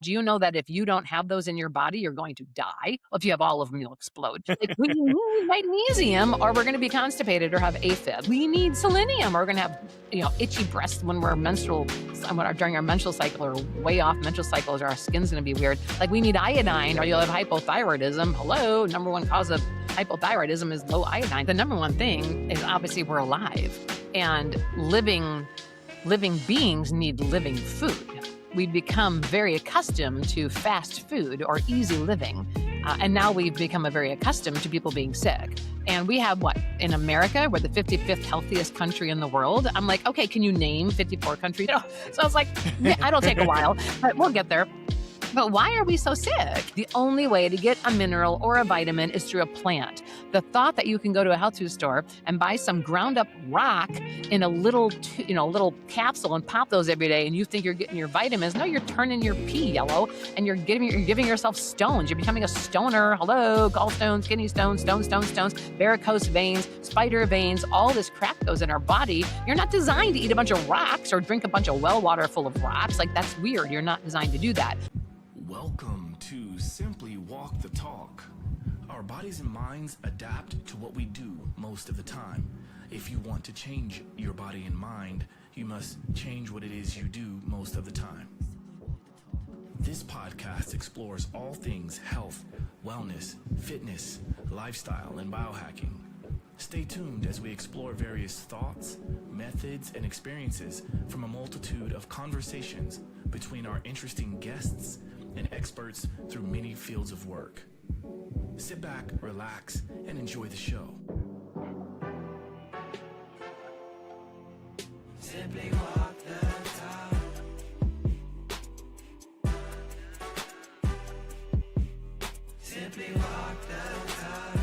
Do you know that if you don't have those in your body, you're going to die? Well, if you have all of them, you'll explode. Like, we need magnesium or we're going to be constipated or have AFib. We need selenium or we're going to have, itchy breasts when we're during our menstrual cycle or way off menstrual cycles, or our skin's going to be weird. Like, we need iodine or you'll have hypothyroidism. Hello, number one cause of hypothyroidism is low iodine. The number one thing is obviously we're alive, and living beings need living food. We've become very accustomed to fast food or easy living. And now we've become very accustomed to people being sick. And we have in America, we're the 55th healthiest country in the world. I'm like, okay, can you name 54 countries? So I was like, yeah, it'll take a while, but we'll get there. But why are we so sick? The only way to get a mineral or a vitamin is through a plant. The thought that you can go to a health food store and buy some ground up rock in a little capsule and pop those every day and you think you're getting your vitamins. No, you're turning your pee yellow and you're giving yourself stones. You're becoming a stoner. Hello, gallstones, kidney stones, stones, varicose veins, spider veins, all this crap goes in our body. You're not designed to eat a bunch of rocks or drink a bunch of well water full of rocks. Like, that's weird. You're not designed to do that. Welcome to Simply Walk the Talk. Our bodies and minds adapt to what we do most of the time. If you want to change your body and mind, you must change what it is you do most of the time. This podcast explores all things health, wellness, fitness, lifestyle, and biohacking. Stay tuned as we explore various thoughts, methods, and experiences from a multitude of conversations between our interesting guests and experts through many fields of work. Sit back, relax, and enjoy the show. Simply walk the talk. Simply walk the talk.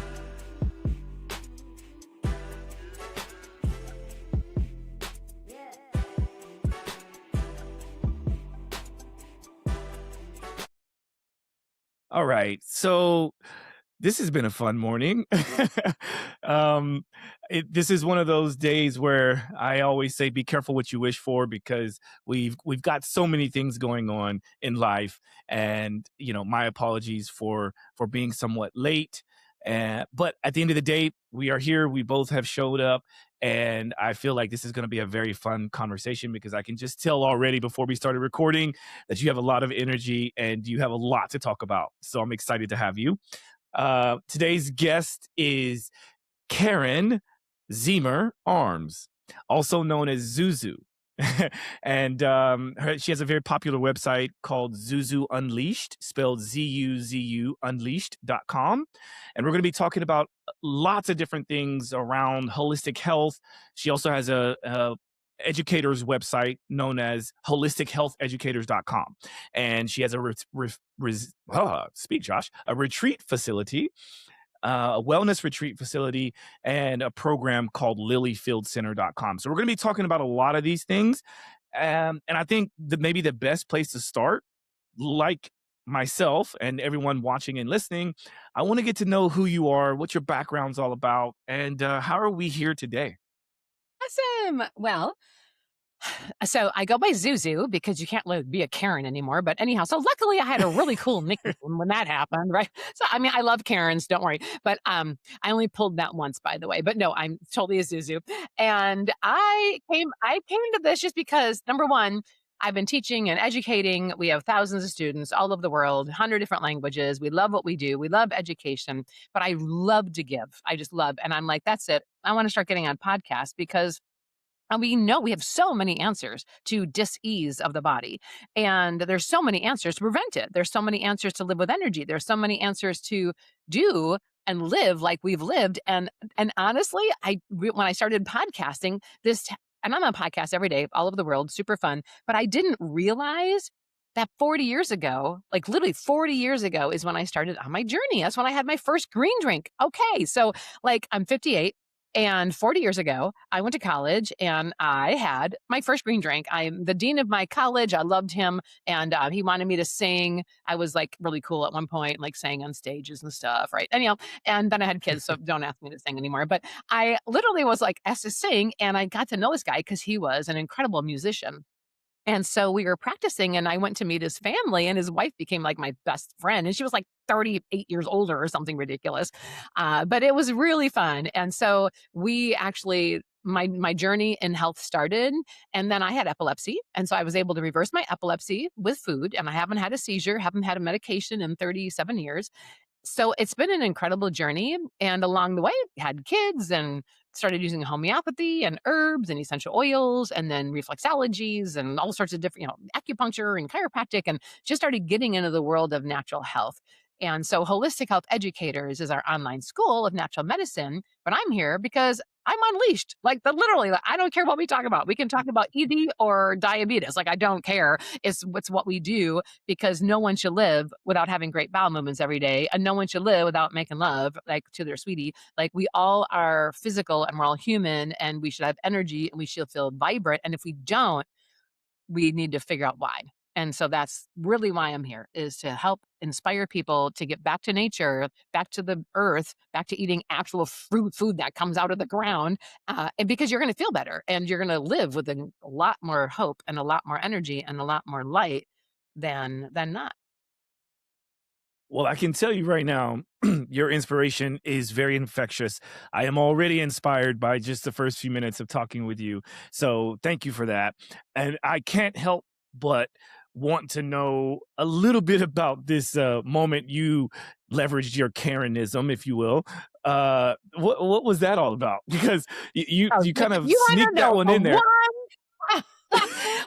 All right. So this has been a fun morning. This is one of those days where I always say, be careful what you wish for, because we've got so many things going on in life. And, my apologies for being somewhat late. But at the end of the day, we are here. We both have showed up. And I feel like this is going to be a very fun conversation, because I can just tell already before we started recording that you have a lot of energy and you have a lot to talk about. So I'm excited to have you. Today's guest is Karen Zemer Arms, also known as Zuzu. And she has a very popular website called Zuzu Unleashed, spelled Zuzu Unleashed.com. And we're going to be talking about lots of different things around holistic health. She also has a educator's website known as holistichealtheducators.com. And she has a retreat facility, a wellness retreat facility, and a program called lilyfieldcenter.com. So we're going to be talking about a lot of these things. And I think that maybe the best place to start, like myself and everyone watching and listening, I want to get to know who you are, what your background's all about, and how are we here today? Awesome. Well, so I go by Zuzu because you can't be a Karen anymore. But anyhow, so luckily I had a really cool nickname when that happened, right? So, I mean, I love Karens, don't worry. But I only pulled that once, by the way. But no, I'm totally a Zuzu. And I came to this just because, number one, I've been teaching and educating. We have thousands of students all over the world, 100 different languages. We love what we do. We love education, but I love to give. I just love. And I'm like, that's it. I want to start getting on podcasts because we know we have so many answers to dis-ease of the body. And there's so many answers to prevent it. There's so many answers to live with energy. There's so many answers to do and live like we've lived. And honestly, when I started podcasting and I'm on podcasts every day, all over the world, super fun, but I didn't realize that 40 years ago, like literally 40 years ago is when I started on my journey. That's when I had my first green drink. Okay. So like I'm 58. And 40 years ago, I went to college and I had my first green drink. I'm the dean of my college. I loved him. And he wanted me to sing. I was like really cool at one point, like sang on stages and stuff, right? Anyhow, and then I had kids, so don't ask me to sing anymore. But I literally was like asked to sing, and I got to know this guy because he was an incredible musician. And so we were practicing, and I went to meet his family, and his wife became like my best friend. And she was like 38 years older or something ridiculous. But it was really fun. And so we actually, my journey in health started, and then I had epilepsy. And so I was able to reverse my epilepsy with food, and I haven't had a seizure, haven't had a medication in 37 years. So it's been an incredible journey. And along the way, had kids and started using homeopathy and herbs and essential oils and then reflexologies and all sorts of different, acupuncture and chiropractic, and just started getting into the world of natural health. And so Holistic Health Educators is our online school of natural medicine. But I'm here because I'm unleashed. Like the literally, like, I don't care what we talk about. We can talk about ED or diabetes. Like I don't care. It's what we do, because no one should live without having great bowel movements every day, and no one should live without making love like to their sweetie. Like we all are physical and we're all human, and we should have energy and we should feel vibrant. And if we don't, we need to figure out why. And so that's really why I'm here, is to help inspire people to get back to nature, back to the earth, back to eating actual fruit food that comes out of the ground. And because you're going to feel better and you're going to live with a lot more hope and a lot more energy and a lot more light than not. Well, I can tell you right now, your inspiration is very infectious. I am already inspired by just the first few minutes of talking with you. So thank you for that. And I can't help but want to know a little bit about this moment you leveraged your Karenism, if you will. What was that all about? Because Oh, you kind of you want to sneaked that know one a in there. one?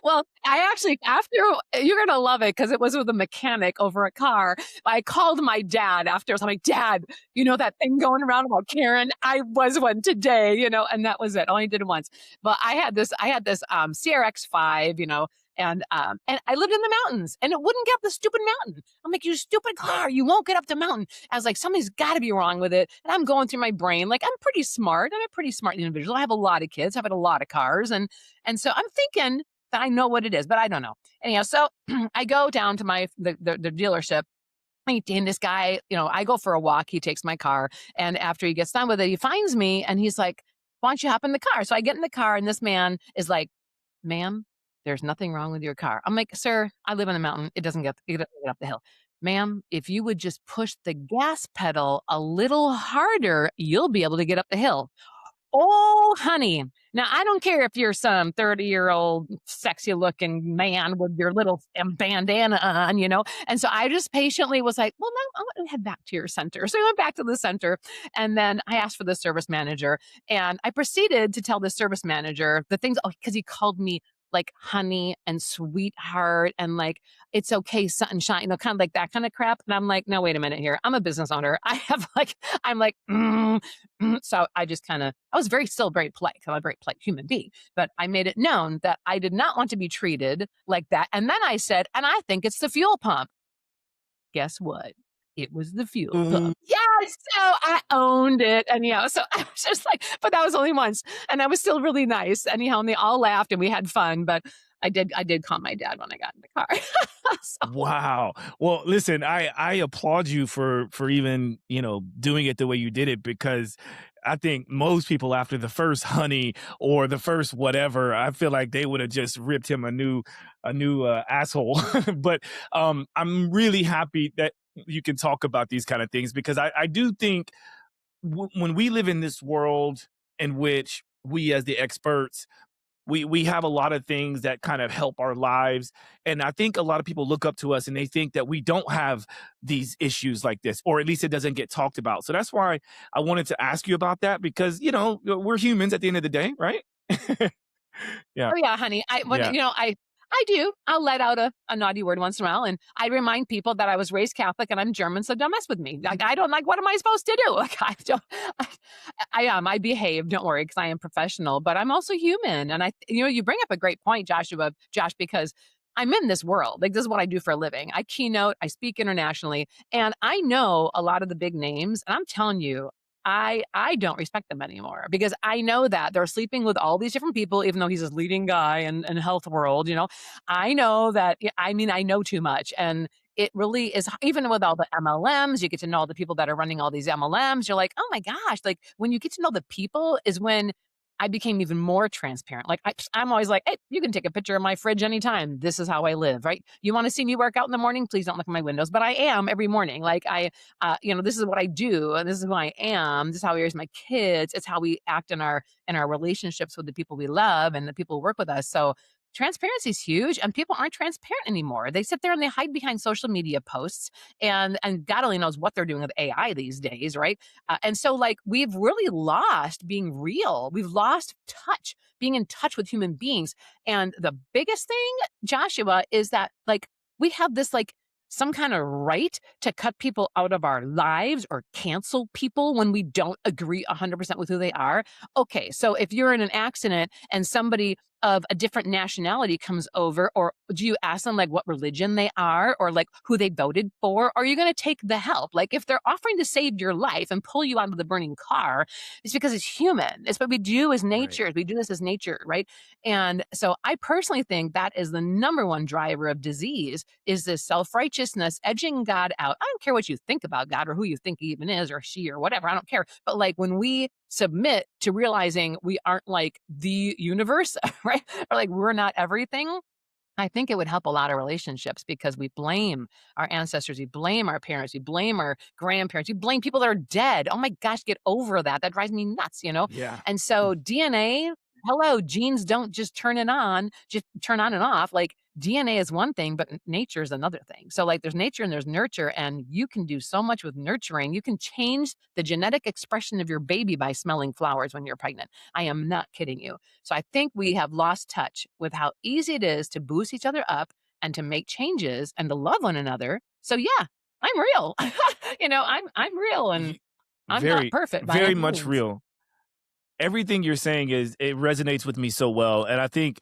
Well, I actually, after, you're going to love it because it was with a mechanic over a car. I called my dad after. I'm like, Dad, you know that thing going around about Karen? I was one today, and that was it. Only did it once. But I had this CRX-5, and I lived in the mountains, and it wouldn't get up the stupid mountain. I'm like, you stupid car, you won't get up the mountain. I was like, something's got to be wrong with it. And I'm going through my brain, like I'm pretty smart. I'm a pretty smart individual. I have a lot of kids. I've had a lot of cars, and so I'm thinking that I know what it is, but I don't know. Anyhow, so I go down to the dealership. And this guy, I go for a walk. He takes my car, and after he gets done with it, he finds me, and he's like, "Why don't you hop in the car?" So I get in the car, and this man is like, "Ma'am, there's nothing wrong with your car." I'm like, "Sir, I live on a mountain. It doesn't get up the hill." "Ma'am, if you would just push the gas pedal a little harder, you'll be able to get up the hill." Oh, honey. Now, I don't care if you're some 30-year-old sexy looking man with your little bandana on. And so I just patiently was like, well, no, I'm going to head back to your center. So I went back to the center, and then I asked for the service manager, and I proceeded to tell the service manager the things, because he called me like honey and sweetheart and like it's okay sunshine, kind of like that kind of crap. And I'm like, no, wait a minute here, I'm a business owner. I'm like, so I just I was still very polite, because I'm a very polite human being, but I made it known that I did not want to be treated like that. And then I said, and I think it's the fuel pump. Guess what? It was the fuel Mm. pump. Yes, so I owned it, and so I was just like, but that was only once, and I was still really nice. Anyhow, and they all laughed and we had fun. But I did call my dad when I got in the car. So, Wow. Well, listen, I applaud you for even, doing it the way you did it, because I think most people after the first honey or the first whatever, I feel like they would have just ripped him a new asshole. But I'm really happy that you can talk about these kind of things, because I do think when we live in this world in which we as the experts, we have a lot of things that kind of help our lives. And I think a lot of people look up to us and they think that we don't have these issues like this, or at least it doesn't get talked about. So that's why I wanted to ask you about that, because, we're humans at the end of the day, right? Yeah. oh yeah, honey. Yeah. I do. I'll let out a naughty word once in a while, and I remind people that I was raised Catholic and I'm German, so don't mess with me. Like I don't like. What am I supposed to do? Like I don't. I am. I behave. Don't worry, because I am professional, but I'm also human. And you bring up a great point, Josh, because I'm in this world. Like this is what I do for a living. I keynote. I speak internationally, and I know a lot of the big names. And I'm telling you, I don't respect them anymore, because I know that they're sleeping with all these different people, even though he's this leading guy in health world. I know that, I mean, I know too much. And it really is, even with all the MLMs, you get to know the people that are running all these MLMs. You're like, oh my gosh, like when you get to know the people is when I became even more transparent. Like I'm always like, hey, you can take a picture of my fridge anytime. This is how I live, right? You want to see me work out in the morning? Please don't look at my windows, but I am every morning. Like this is what I do, and this is who I am. This is how we raise my kids. It's how we act in our relationships with the people we love and the people who work with us. So transparency is huge, and people aren't transparent anymore. They sit there and they hide behind social media posts, and God only knows what they're doing with AI these days, right? And so, like, we've really lost being real. We've lost touch, being in touch with human beings. And the biggest thing, Joshua, is that like we have this like some kind of right to cut people out of our lives or cancel people when we don't agree 100% with who they are. Okay, so if you're in an accident and somebody of a different nationality comes over, or do you ask them like what religion they are or like who they voted for? Or are you going to take the help? Like if they're offering to save your life and pull you out of the burning car, it's because it's human. It's what we do as Right. nature. We do this as nature, right? And so I personally think that is the number one driver of disease is this self-righteousness, edging God out. I don't care what you think about God or who you think he even is or she or whatever. I don't care. But like when we submit to realizing we aren't like the universe, right? Or like we're not everything, I think it would help a lot of relationships because we blame our ancestors, we blame our parents, we blame our grandparents, we blame people that are dead. Oh my gosh, get over that. That drives me nuts, you know? Yeah. And so DNA, hello, genes don't just just turn on and off. Like DNA is one thing, but nature is another thing. So like there's nature and there's nurture, and you can do so much with nurturing. You can change the genetic expression of your baby by smelling flowers when you're pregnant. I am not kidding you. So I think we have lost touch with how easy it is to boost each other up and to make changes and to love one another. So yeah, I'm real. I'm real, and Y- I'm not Very, perfect by very any much means. real. Everything you're saying is it resonates with me so well, and I think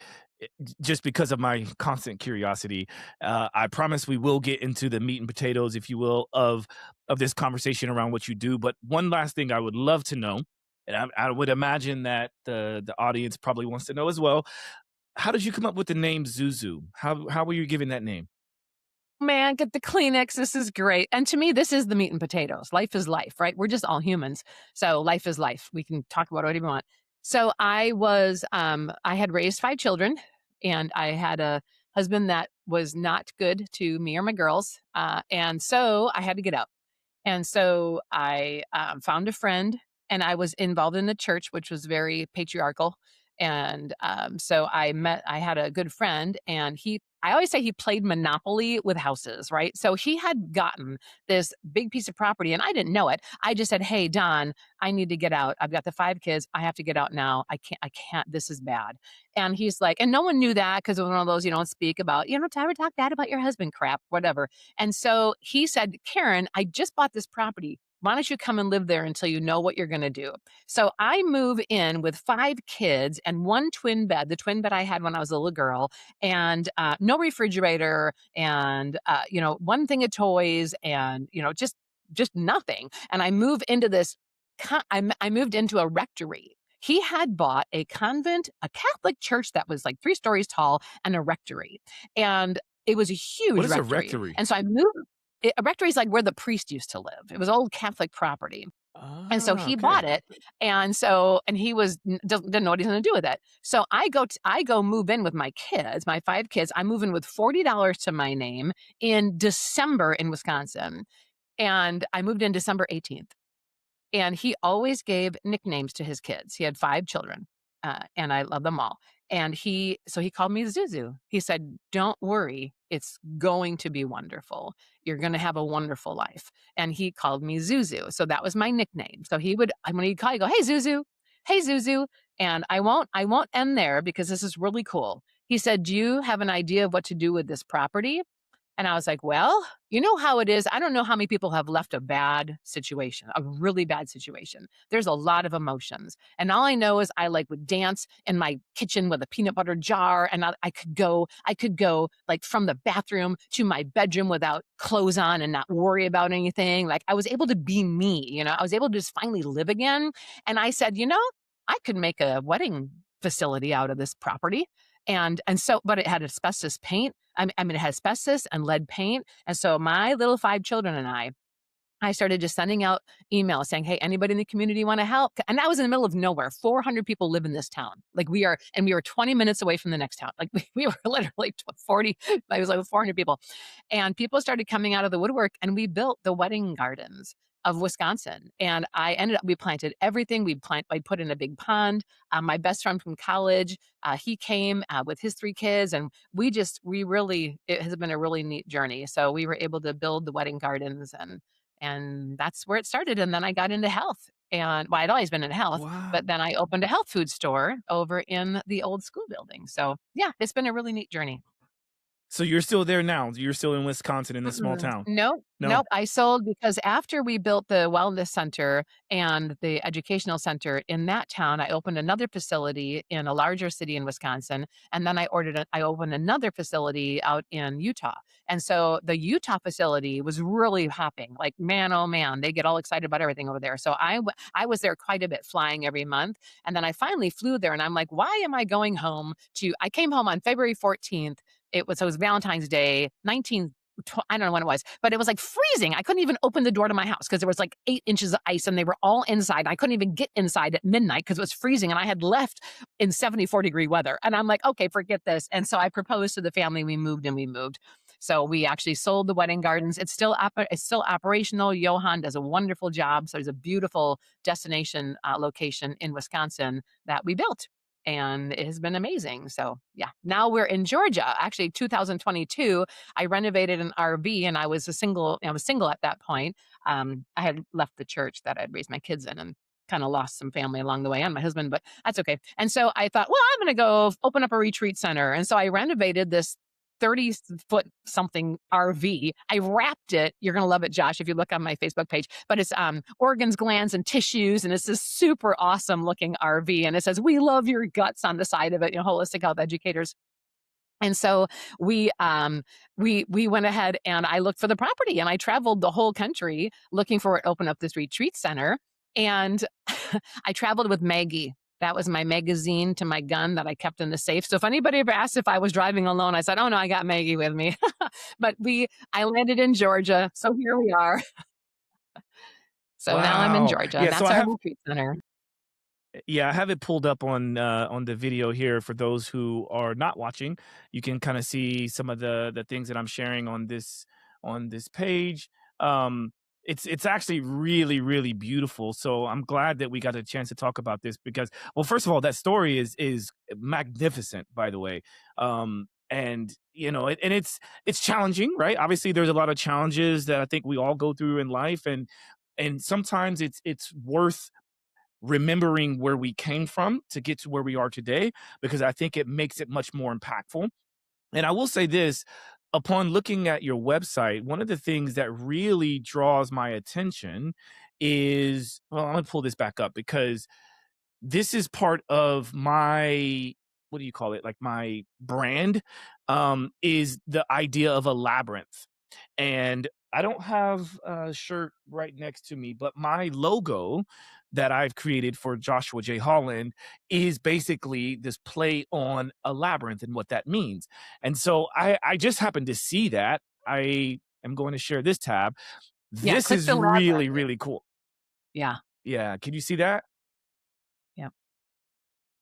just because of my constant curiosity, I promise we will get into the meat and potatoes, if you will, of this conversation around what you do. But one last thing I would love to know, and I would imagine that the audience probably wants to know as well. How did you come up with the name Zuzu? How were you given that name? Man, get the Kleenex. This is great. And to me, this is the meat and potatoes. Life is life, right? We're just all humans. So life is life. We can talk about whatever we want. So I had raised 5 children, and I had a husband that was not good to me or my girls. And so I had to get out. And so I found a friend, and I was involved in the church, which was very patriarchal. And so I had a good friend, and I always say he played Monopoly with houses, right? So he had gotten this big piece of property, and I didn't know it. I just said, hey, Don, I need to get out. I've got the 5 kids. I have to get out now. I can't, this is bad. And he's like, and no one knew that because it was one of those, you don't speak about, ever talk bad about your husband crap, whatever. And so he said, Karen, I just bought this property. Why don't you come and live there until you know what you're going to do? So I move in with 5 kids and one twin bed, the twin bed I had when I was a little girl, and no refrigerator, and one thing of toys, and just nothing. And I move into this. I moved into a rectory. He had bought a convent, a Catholic church that was like 3 stories tall, and a rectory, and it was a huge What is a rectory. rectory? And so I moved. A rectory is like where the priest used to live. It was old Catholic property. And so Ah, he bought okay. it, and he was didn't know what he's gonna do with it. So I go move in with my kids, my 5 kids. I move in with $40 to my name in December in Wisconsin, and I moved in December 18th. And he always gave nicknames to his kids. He had 5 children, and I love them all. And so he called me Zuzu. He said, "Don't worry, it's going to be wonderful. You're going to have a wonderful life." And he called me Zuzu, so that was my nickname. So he would, when he'd call, he'd go, hey Zuzu," and I won't end there because this is really cool. He said, "Do you have an idea of what to do with this property?" And I was like, well, you know how it is. I don't know how many people have left a bad situation, a really bad situation. There's a lot of emotions. And all I know is I like would dance in my kitchen with a peanut butter jar. And I could go like from the bathroom to my bedroom without clothes on and not worry about anything. Like I was able to be me, I was able to just finally live again. And I said, I could make a wedding facility out of this property. But it had asbestos paint. I mean, it had asbestos and lead paint. And so my little 5 children and I I started just sending out emails saying, "Hey, anybody in the community want to help?" And that was in the middle of nowhere. 400 people live in this town. Like we were 20 minutes away from the next town. Like we were literally 40, I was like 400 people. And people started coming out of the woodwork and we built the wedding gardens of Wisconsin. And we planted everything. I put in a big pond. My best friend from college, he came with his 3 kids and it has been a really neat journey. So we were able to build the wedding gardens and that's where it started, and then I got into health, and well, I'd always been in health, Wow. but then I opened a health food store over in the old school building, so, yeah, it's been a really neat journey. So you're still there now? You're still in Wisconsin in this small Mm-mm. town? Nope, No? nope, I sold because after we built the wellness center and the educational center in that town, I opened another facility in a larger city in Wisconsin, and then I opened another facility out in Utah, and so the Utah facility was really hopping, like, man, oh man, they get all excited about everything over there, so I was there quite a bit flying every month, and then I finally flew there, and I'm like, "Why am I going home to" I came home on February 14th. It was Valentine's Day, I don't know when it was, but it was like freezing. I couldn't even open the door to my house because there was like 8 inches of ice and they were all inside. I couldn't even get inside at midnight because it was freezing and I had left in 74-degree weather. And I'm like, okay, forget this. And so I proposed to the family. We moved and we moved. So we actually sold the wedding gardens. It's still operational. Johan does a wonderful job. So there's a beautiful destination location in Wisconsin that we built and it has been amazing. So, yeah, now we're in Georgia. Actually, 2022, I renovated an RV and I was single at that point. I had left the church that I'd raised my kids in and kind of lost some family along the way and my husband, but that's okay. And so I thought, well, I'm going to go open up a retreat center. And so I renovated this 30-foot something RV. I wrapped it. You're going to love it, Josh, if you look on my Facebook page. But it's organs, glands, and tissues. And it's this super awesome looking RV. And it says, "We love your guts" on the side of it, holistic health educators. And so we went ahead and I looked for the property and I traveled the whole country looking for it to open up this retreat center. And I traveled with Maggie. That was my magazine to my gun that I kept in the safe. So if anybody ever asked if I was driving alone, I said, "Oh no, I got Maggie with me." But I landed in Georgia. So here we are. So now I'm in Wow. Georgia. Yeah, so That's our retreat center. I have it pulled up on the video here for those who are not watching. You can kind of see some of the things that I'm sharing on this page. It's actually really really beautiful. So I'm glad that we got a chance to talk about this because, well, first of all, that story is magnificent, by the way. And and it's challenging, right? Obviously, there's a lot of challenges that I think we all go through in life, and sometimes it's worth remembering where we came from to get to where we are today, because I think it makes it much more impactful. And I will say this, upon looking at your website, one of the things that really draws my attention is, well, I'm going to pull this back up because this is part of my, what do you call it? Like my brand, is the idea of a labyrinth. And I don't have a shirt right next to me, but my logo that I've created for Joshua J. Holland is basically this play on a labyrinth and what that means. And so I just happened to see that. I am going to share this tab. Yeah, This click is the really, labyrinth. really cool. Yeah. Yeah. Can you see that? Yeah.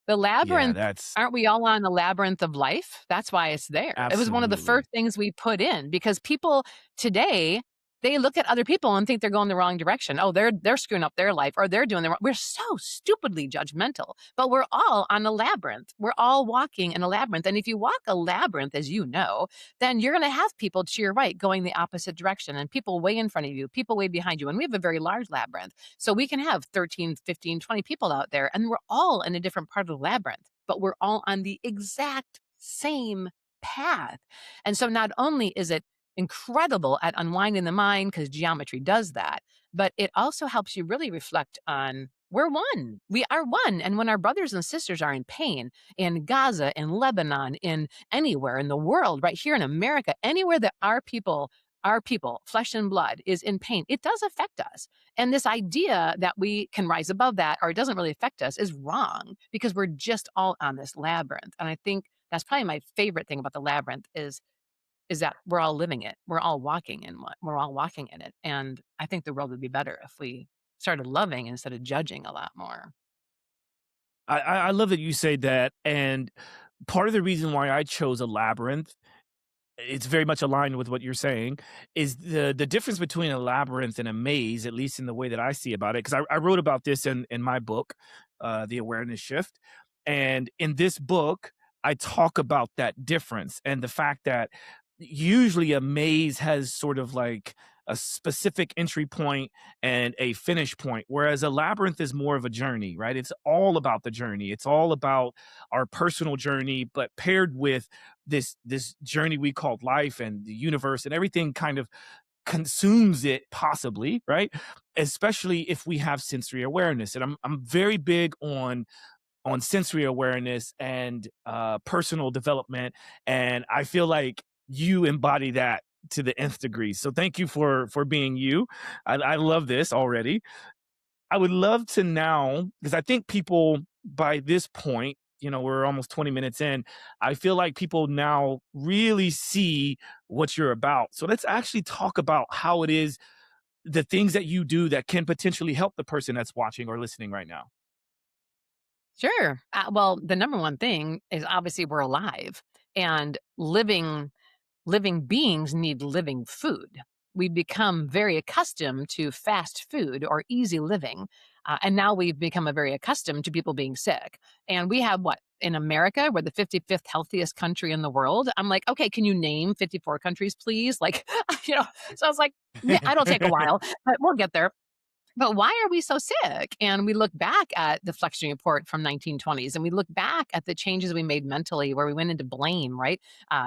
The Yeah, labyrinth, that's aren't we all on the labyrinth of life? That's why it's there. It was one of the absolutely. first things we put in because people today, they look at other people and think they're going the wrong direction. Oh, they're screwing up their life or they're doing the wrong. We're so stupidly judgmental, but we're all on a labyrinth. We're all walking in a labyrinth. And if you walk a labyrinth, as you know, then you're going to have people to your right going the opposite direction and people way in front of you, people way behind you. And we have a very large labyrinth. So we can have 13, 15, 20 people out there and we're all in a different part of the labyrinth, but we're all on the exact same path. And so not only is it incredible at unwinding the mind because geometry does that, but it also helps you really reflect on we're one. We are one. And when our brothers and sisters are in pain in Gaza, in Lebanon, in anywhere in the world, right here in America, anywhere that our people, flesh and blood, is in pain, it does affect us. And this idea that we can rise above that or it doesn't really affect us is wrong because we're just all on this labyrinth. And I think that's probably my favorite thing about the labyrinth is is that we're all living it. We're all walking in what we're all walking in it. And I think the world would be better if we started loving instead of judging a lot more. I love that you say that, and part of the reason why I chose a labyrinth, it's very much aligned with what you're saying, is the difference between a labyrinth and a maze, at least in the way that I see about it. Because I wrote about this in my book, The Awareness Shift. And in this book, I talk about that difference and the fact that usually a maze has sort of like a specific entry point and a finish point, whereas a labyrinth is more of a journey, right? It's all about the journey. It's all about our personal journey, but paired with this journey we called life and the universe, and everything kind of consumes it possibly, right? Especially if we have sensory awareness. And I'm very big on sensory awareness and personal development, and I feel like you embody that to the nth degree. So thank you for being you. I love this already. I would love to now, because I think people by this point, we're almost 20 minutes in. I feel like people now really see what you're about. So let's actually talk about how it is, the things that you do that can potentially help the person that's watching or listening right now. Sure. Well, the number one thing is obviously we're alive and living beings need living food. We become very accustomed to fast food or easy living. And now we've become a very accustomed to people being sick. And we have what? In America, we're the 55th healthiest country in the world. I'm like, okay, can you name 54 countries, please? Like, so I was like, yeah, it'll take a while, but we'll get there. But why are we so sick? And we look back at the Flexion Report from 1920s, and we look back at the changes we made mentally, where we went into blame, right?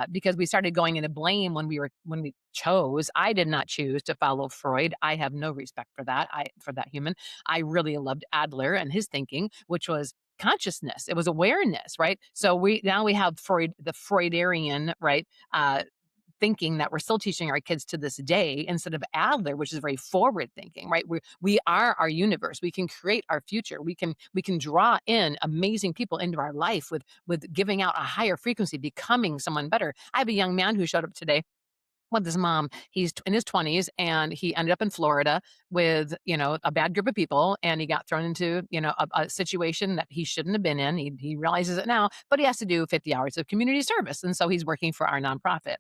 Because we started going into blame when we chose. I did not choose to follow Freud. I have no respect for that. For that human. I really loved Adler and his thinking, which was consciousness. It was awareness, right? So we have Freud, the Freudarian, right? Thinking that we're still teaching our kids to this day instead of Adler, which is very forward thinking, right? We are our universe. We can create our future. We can draw in amazing people into our life with giving out a higher frequency, becoming someone better. I have a young man who showed up today with his mom. He's in his 20s and he ended up in Florida with, a bad group of people, and he got thrown into, a situation that he shouldn't have been in. He realizes it now, but he has to do 50 hours of community service. And so he's working for our nonprofit.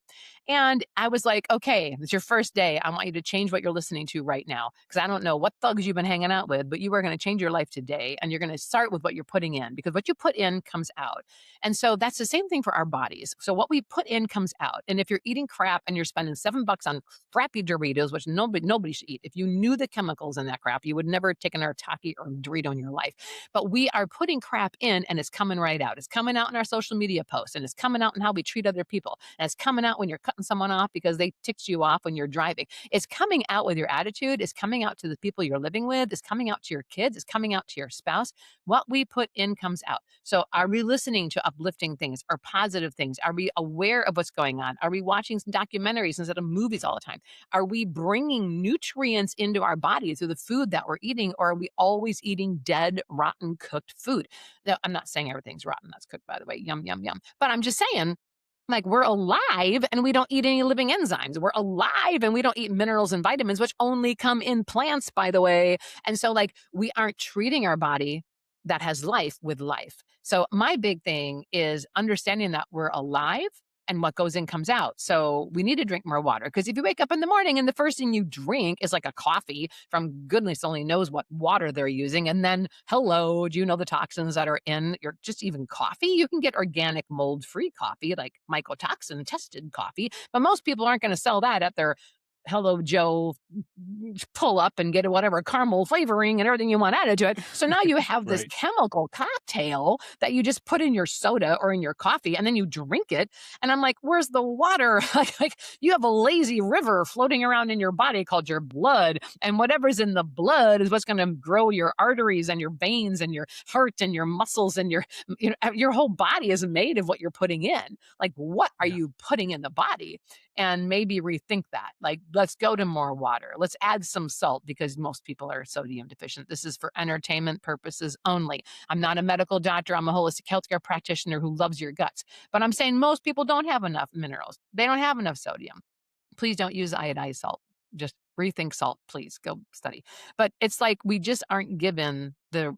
And I was like, okay, it's your first day. I want you to change what you're listening to right now. Cause I don't know what thugs you've been hanging out with, but you are going to change your life today. And you're going to start with what you're putting in, because what you put in comes out. And so that's the same thing for our bodies. So what we put in comes out. And if you're eating crap and you're spending $7 on crappy Doritos, which nobody should eat. If you knew the chemicals in that crap, you would never take an Artaki or Dorito in your life. But we are putting crap in, and it's coming right out. It's coming out in our social media posts, and it's coming out in how we treat other people. And it's coming out when you're cutting someone off because they ticked you off when you're driving. It's coming out with your attitude. It's coming out to the people you're living with. It's coming out to your kids. It's coming out to your spouse. What we put in comes out. So are we listening to uplifting things or positive things? Are we aware of what's going on? Are we watching some documentaries instead of movies all the time? Are we bringing nutrients into our body through the food that we're eating, or are we always eating dead, rotten, cooked food? Now, I'm not saying everything's rotten that's cooked, by the way. Yum, yum, yum. But I'm just saying, like, we're alive and we don't eat any living enzymes. We're alive and we don't eat minerals and vitamins, which only come in plants, by the way. And so, like, we aren't treating our body that has life with life. So my big thing is understanding that we're alive and what goes in comes out. So we need to drink more water, because if you wake up in the morning and the first thing you drink is like a coffee from goodness only knows what water they're using, and then hello, do you know the toxins that are in your just even coffee? You can get organic mold-free coffee, like mycotoxin tested coffee, but most people aren't going to sell that at their Hello Joe pull up and get whatever caramel flavoring and everything you want added to it. So now you have this Right. chemical cocktail that you just put in your soda or in your coffee, and then you drink it. And I'm like, where's the water? like you have a lazy river floating around in your body called your blood. And whatever's in the blood is what's going to grow your arteries and your veins and your heart and your muscles and your whole body is made of what you're putting in. Like, what are Yeah. you putting in the body? And maybe rethink that. Like, let's go to more water. Let's add some salt because most people are sodium deficient. This is for entertainment purposes only. I'm not a medical doctor. I'm a holistic healthcare practitioner who loves your guts. But I'm saying most people don't have enough minerals. They don't have enough sodium. Please don't use iodized salt. Just rethink salt, please go study. But it's like we just aren't given the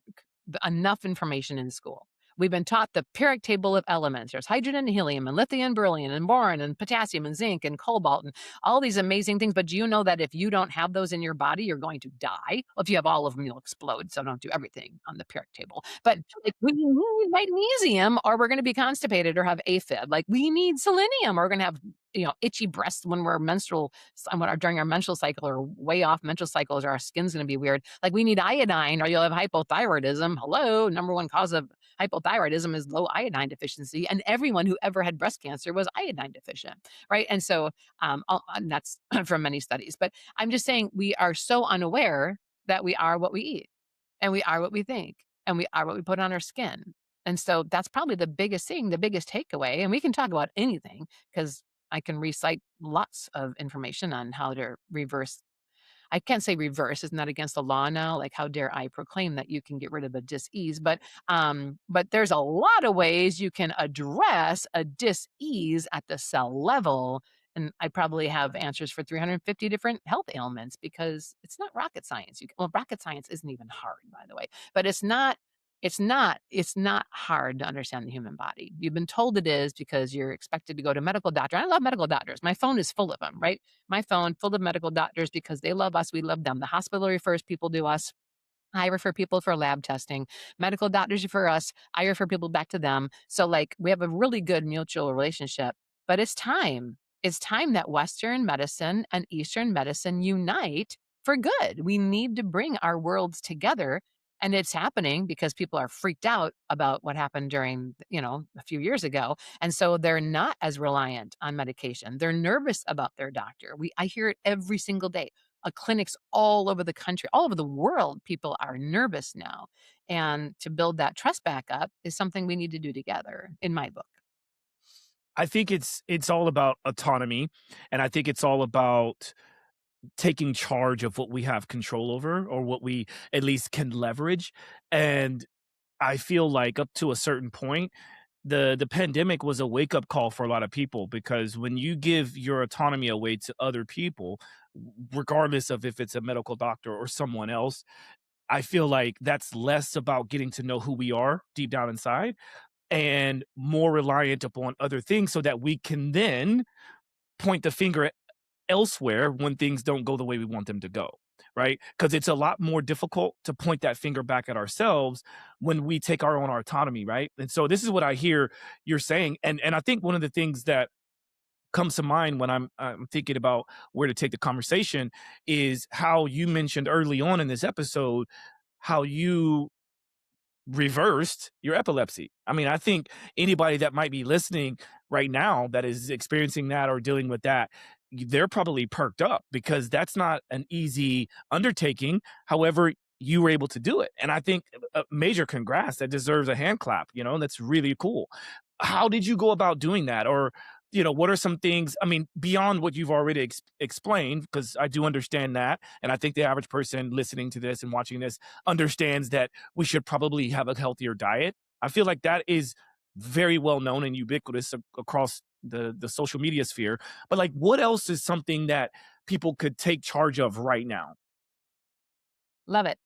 enough information in school. We've been taught the periodic table of elements. There's hydrogen and helium and lithium and beryllium and boron and potassium and zinc and cobalt and all these amazing things. But do you know that if you don't have those in your body, you're going to die? Well, if you have all of them, you'll explode. So don't do everything on the periodic table. But like, we need magnesium or we're going to be constipated or have AFib. Like we need selenium or we're going to have itchy breasts when we're during our menstrual cycle or way off menstrual cycles, or our skin's going to be weird. Like we need iodine or you'll have hypothyroidism. Hello, number one cause of hypothyroidism is low iodine deficiency. And everyone who ever had breast cancer was iodine deficient, right? And so, and that's from many studies. But I'm just saying we are so unaware that we are what we eat and we are what we think and we are what we put on our skin. And so that's probably the biggest thing, the biggest takeaway. And we can talk about anything because I can recite lots of information on how to reverse. I can't say reverse, isn't that against the law now? Like, how dare I proclaim that you can get rid of a dis-ease? But there's a lot of ways you can address a dis-ease at the cell level. And I probably have answers for 350 different health ailments because it's not rocket science. Rocket science isn't even hard, by the way, but it's not hard to understand the human body. You've been told it is because you're expected to go to medical doctor. I love medical doctors. My phone is full of them, right? My phone full of medical doctors because they love us. We love them. The hospital refers people to us. I refer people for lab testing. Medical doctors refer us. I refer people back to them. So like we have a really good mutual relationship, but it's time. It's time that Western medicine and Eastern medicine unite for good. We need to bring our worlds together. And it's happening because people are freaked out about what happened during, a few years ago. And so they're not as reliant on medication. They're nervous about their doctor. I hear it every single day. Clinics all over the country, all over the world, people are nervous now. And to build that trust back up is something we need to do together, in my book. I think it's all about autonomy, and I think it's all about taking charge of what we have control over or what we at least can leverage. And I feel like up to a certain point, the pandemic was a wake up call for a lot of people, because when you give your autonomy away to other people, regardless of if it's a medical doctor or someone else, I feel like that's less about getting to know who we are deep down inside and more reliant upon other things so that we can then point the finger elsewhere when things don't go the way we want them to go, right? Because it's a lot more difficult to point that finger back at ourselves when we take our own autonomy, right? And so this is what I hear you're saying, and I think one of the things that comes to mind when I'm thinking about where to take the conversation is how you mentioned early on in this episode how you reversed your epilepsy. I mean, I think anybody that might be listening right now that is experiencing that or dealing with that, they're probably perked up because that's not an easy undertaking. However, you were able to do it. And I think a major congrats, that deserves a hand clap, that's really cool. How did you go about doing that? Or, what are some things, I mean, beyond what you've already explained, because I do understand that. And I think the average person listening to this and watching this understands that we should probably have a healthier diet. I feel like that is very well known and ubiquitous across the social media sphere. But like, what else is something that people could take charge of right now? Love it.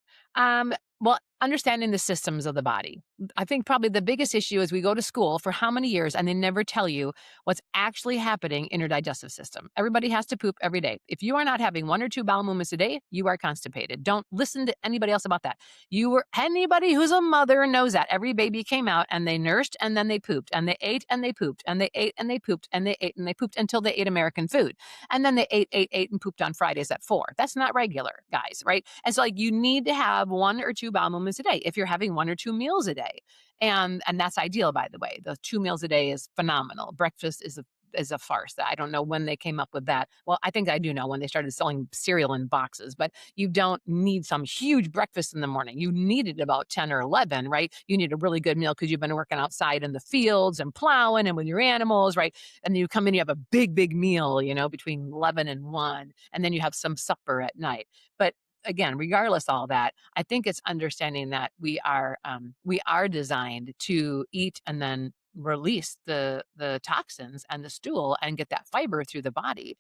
Well, understanding the systems of the body. I think probably the biggest issue is we go to school for how many years and they never tell you what's actually happening in your digestive system. Everybody has to poop every day. If you are not having 1 or 2 bowel movements a day, you are constipated. Don't listen to anybody else about that. Anybody who's a mother knows that. Every baby came out and they nursed and then they pooped and they ate and they pooped and they ate and they pooped and they ate and they pooped until they ate American food. And then they ate and pooped on Fridays at 4. That's not regular, guys, right? And so like you need to have 1 or 2 bowel movements a day if you're having 1 or 2 meals a day. And that's ideal, by the way. The 2 meals a day is phenomenal. Breakfast is is a farce. I don't know when they came up with that. Well, I think I do know when they started selling cereal in boxes, but you don't need some huge breakfast in the morning. You need it about 10 or 11, right? You need a really good meal because you've been working outside in the fields and plowing and with your animals, right? And you come in, you have a big meal, between 11 and 1, and then you have some supper at night. But again, regardless of all that, I think it's understanding that we are designed to eat and then release the toxins and the stool and get that fiber through the body.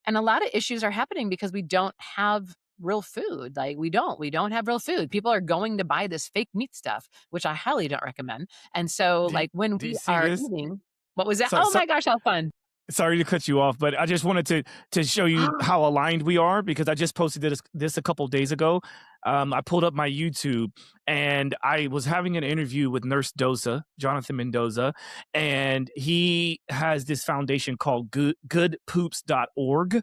And a lot of issues are happening because we don't have real food. Like we don't have real food. People are going to buy this fake meat stuff, which I highly don't recommend. And so Do, like when do you we see are this? eating, what was that? So, Oh so my gosh, how fun. sorry to cut you off, but I just wanted to show you how aligned we are because I just posted this a couple days ago. I pulled up my YouTube and I was having an interview with Nurse Doza, Jonathan Mendoza, and he has this foundation called goodpoops.org.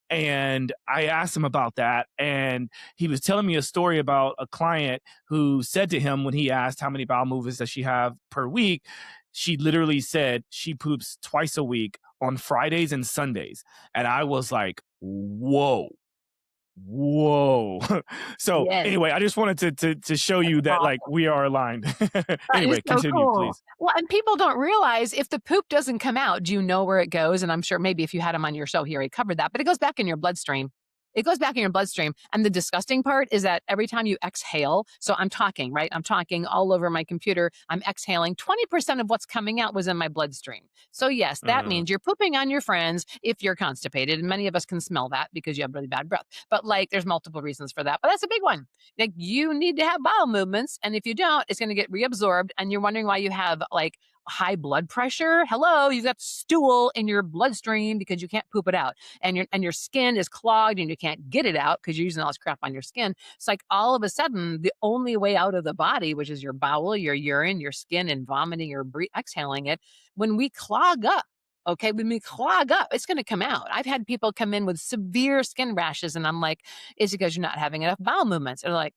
And I asked him about that, and he was telling me a story about a client who said to him when he asked how many bowel movements does she have per week, she literally said she poops twice a week on Fridays and Sundays. And I was like, whoa. So Yes. anyway, I just wanted to show you that like we are aligned. That is Anyway, so continue, cool. please. Well, and people don't realize if the poop doesn't come out, do you know where it goes? And I'm sure maybe if you had him on your show, he already covered that, but it goes back in your bloodstream. It goes back in your bloodstream. And the disgusting part is that every time you exhale, so I'm talking, right? I'm talking all over my computer. I'm exhaling. 20% of what's coming out was in my bloodstream. So yes, that Uh, means you're pooping on your friends if you're constipated. And many of us can smell that because you have really bad breath. But like there's multiple reasons for that. But that's a big one. Like you need to have bowel movements. And if you don't, it's going to get reabsorbed. And you're wondering why you have like high blood pressure. Hello, you've got stool in your bloodstream because you can't poop it out. And your skin is clogged and you can't get it out because you're using all this crap on your skin. It's like all of a sudden, the only way out of the body, which is your bowel, your urine, your skin, and vomiting or exhaling it, when we clog up, okay, when we clog up, it's going to come out. I've had people come in with severe skin rashes, and I'm like, is it because you're not having enough bowel movements? They're like,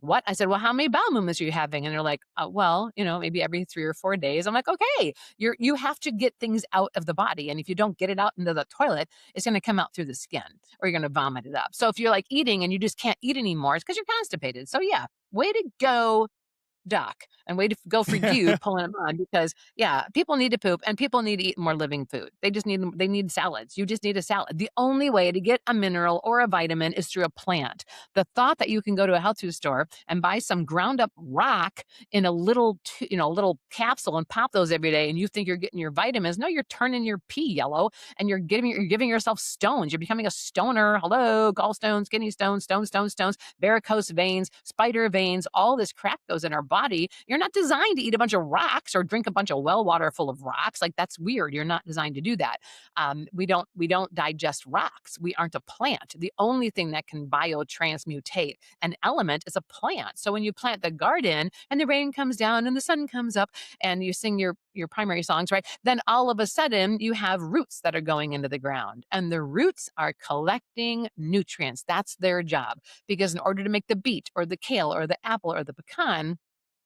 what? I said, well, how many bowel movements are you having? And they're like, well, maybe every 3 or 4 days. I'm like, okay, you have to get things out of the body. And if you don't get it out into the toilet, it's going to come out through the skin or you're going to vomit it up. So if you're like eating and you just can't eat anymore, it's because you're constipated. So yeah, way to go, Doc, and way to go for you pulling them on because yeah, people need to poop and people need to eat more living food. They need salads. You just need a salad. The only way to get a mineral or a vitamin is through a plant. The thought that you can go to a health food store and buy some ground up rock in a little little capsule and pop those every day and you think you're getting your vitamins. No, you're turning your pee yellow and you're giving yourself stones. You're becoming a stoner. Hello, gallstones, kidney stones, stones, varicose veins, spider veins, all this crap goes in our body. You're not designed to eat a bunch of rocks or drink a bunch of well water full of rocks. Like that's weird. You're not designed to do that. We don't digest rocks. We aren't a plant. The only thing that can biotransmutate an element is a plant. So when you plant the garden and the rain comes down and the sun comes up and you sing your primary songs, right? Then all of a sudden you have roots that are going into the ground and the roots are collecting nutrients. That's their job because in order to make the beet or the kale or the apple or the pecan,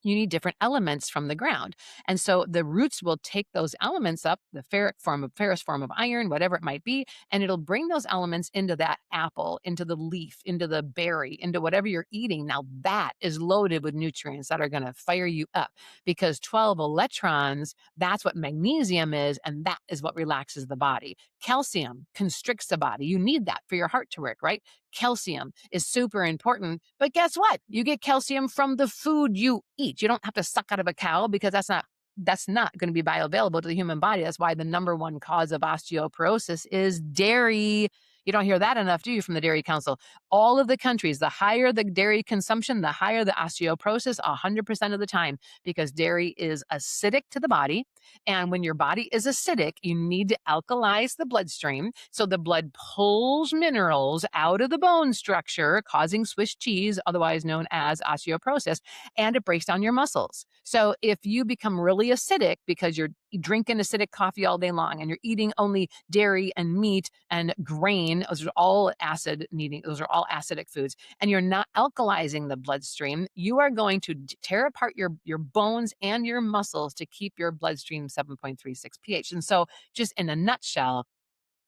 you need different elements from the ground. And so the roots will take those elements up, the ferrous form of iron, whatever it might be, and it'll bring those elements into that apple, into the leaf, into the berry, into whatever you're eating. Now that is loaded with nutrients that are going to fire you up because 12 electrons, that's what magnesium is, and that is what relaxes the body. Calcium constricts the body. You need that for your heart to work, right? Calcium is super important. But guess what? You get calcium from the food you eat. You don't have to suck out of a cow because that's not going to be bioavailable to the human body. That's why the number one cause of osteoporosis is dairy. You don't hear that enough, do you, from the Dairy Council? All of the countries, the higher the dairy consumption, the higher the osteoporosis 100% of the time because dairy is acidic to the body. And when your body is acidic, you need to alkalize the bloodstream. So the blood pulls minerals out of the bone structure, causing Swiss cheese, otherwise known as osteoporosis, and it breaks down your muscles. So if you become really acidic because you're drinking acidic coffee all day long and you're eating only dairy and meat and grain, those are all acidic foods, and you're not alkalizing the bloodstream, you are going to tear apart your bones and your muscles to keep your bloodstream extreme 7.36 pH. And so, just in a nutshell,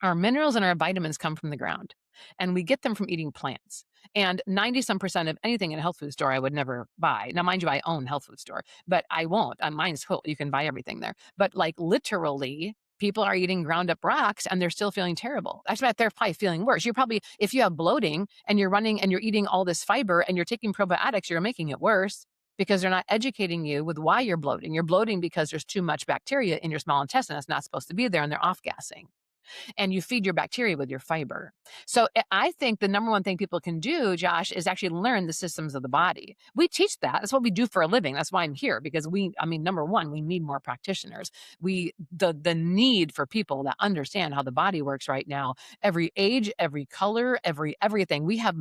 our minerals and our vitamins come from the ground, and we get them from eating plants. And 90 some percent of anything in a health food store I would never buy. Now, mind you, I own health food store, but I won't. Mine's cool. You can buy everything there. But like literally, people are eating ground up rocks and they're still feeling terrible. Actually, they're probably feeling worse. You're probably, if you have bloating and you're running and you're eating all this fiber and you're taking probiotics, you're making it worse because they're not educating you with why you're bloating. You're bloating because there's too much bacteria in your small intestine that's not supposed to be there and they're off gassing, and you feed your bacteria with your fiber. So I think the number one thing people can do, Josh, is actually learn the systems of the body. We teach that. That's what we do for a living. That's why I'm here, because number one, we need more practitioners. The need for people that understand how the body works right now, every age, every color, everything. We have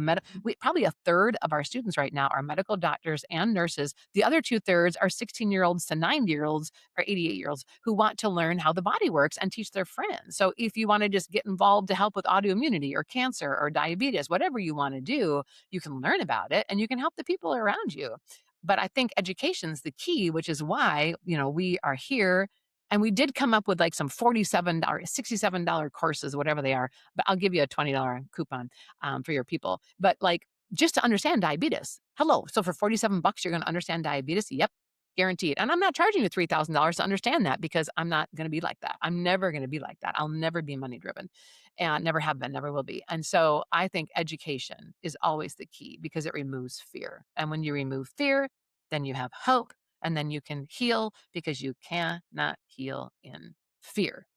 probably a third of our students right now are medical doctors and nurses. The other 2/3 are 16-year-olds to 90-year-olds or 88-year-olds who want to learn how the body works and teach their friends. So if you want to just get involved to help with autoimmunity or cancer or diabetes, whatever you want to do, you can learn about it and you can help the people around you. But I think education's the key, which is why, we are here. And we did come up with like some $47, $67 courses, whatever they are. But I'll give you a $20 coupon for your people. But like, just to understand diabetes. Hello. So for $47, you're going to understand diabetes. Yep. Guaranteed. And I'm not charging you $3,000 to understand that, because I'm not going to be like that. I'm never going to be like that. I'll never be money driven, and never have been, never will be. And so I think education is always the key, because it removes fear. And when you remove fear, then you have hope, and then you can heal, because you cannot heal in fear,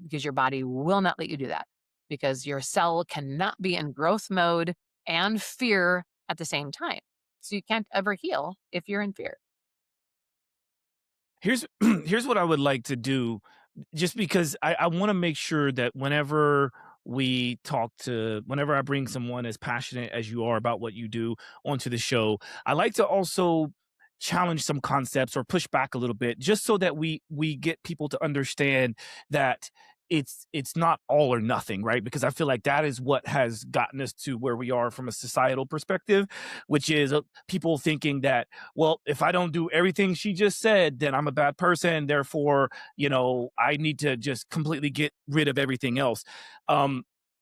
because your body will not let you do that, because your cell cannot be in growth mode and fear at the same time. So you can't ever heal if you're in fear. Here's here's what I would like to do, just because I want to make sure that whenever whenever I bring someone as passionate as you are about what you do onto the show, I like to also challenge some concepts or push back a little bit, just so that we get people to understand that it's not all or nothing, right? Because I feel like that is what has gotten us to where we are from a societal perspective, which is people thinking that, well, if I don't do everything she just said, then I'm a bad person. Therefore, I need to just completely get rid of everything else.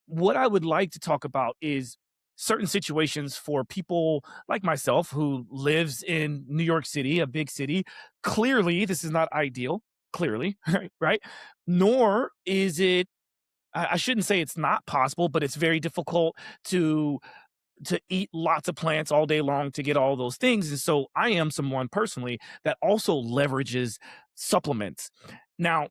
What I would like to talk about is certain situations for people like myself who lives in New York City, a big city. Clearly, this is not ideal. Clearly, right? Nor is it, I shouldn't say it's not possible, but it's very difficult to eat lots of plants all day long to get all those things. And so I am someone personally that also leverages supplements. Now,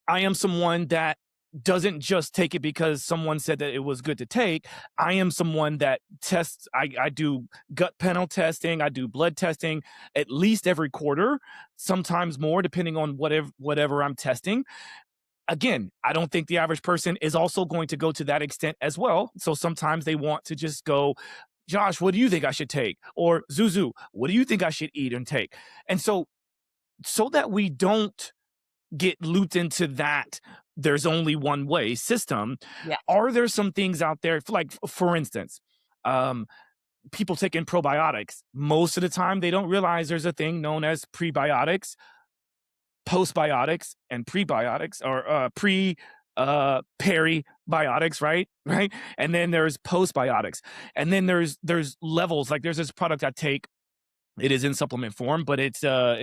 I am someone that doesn't just take it because someone said that it was good to take. I am someone that tests. I do gut panel testing. I do blood testing at least every quarter, sometimes more, depending on whatever I'm testing. Again, I don't think the average person is also going to go to that extent as well. So sometimes they want to just go, Josh, what do you think I should take? Or Zuzu, what do you think I should eat and take? And so that we don't get looped into that there's only one way system. Yeah. Are there some things out there, like, for instance, people taking probiotics? Most of the time, they don't realize there's a thing known as prebiotics, postbiotics, and prebiotics, or peribiotics, right? Right. And then there's postbiotics. And then there's levels. Like, there's this product I take. It is in supplement form, but it's a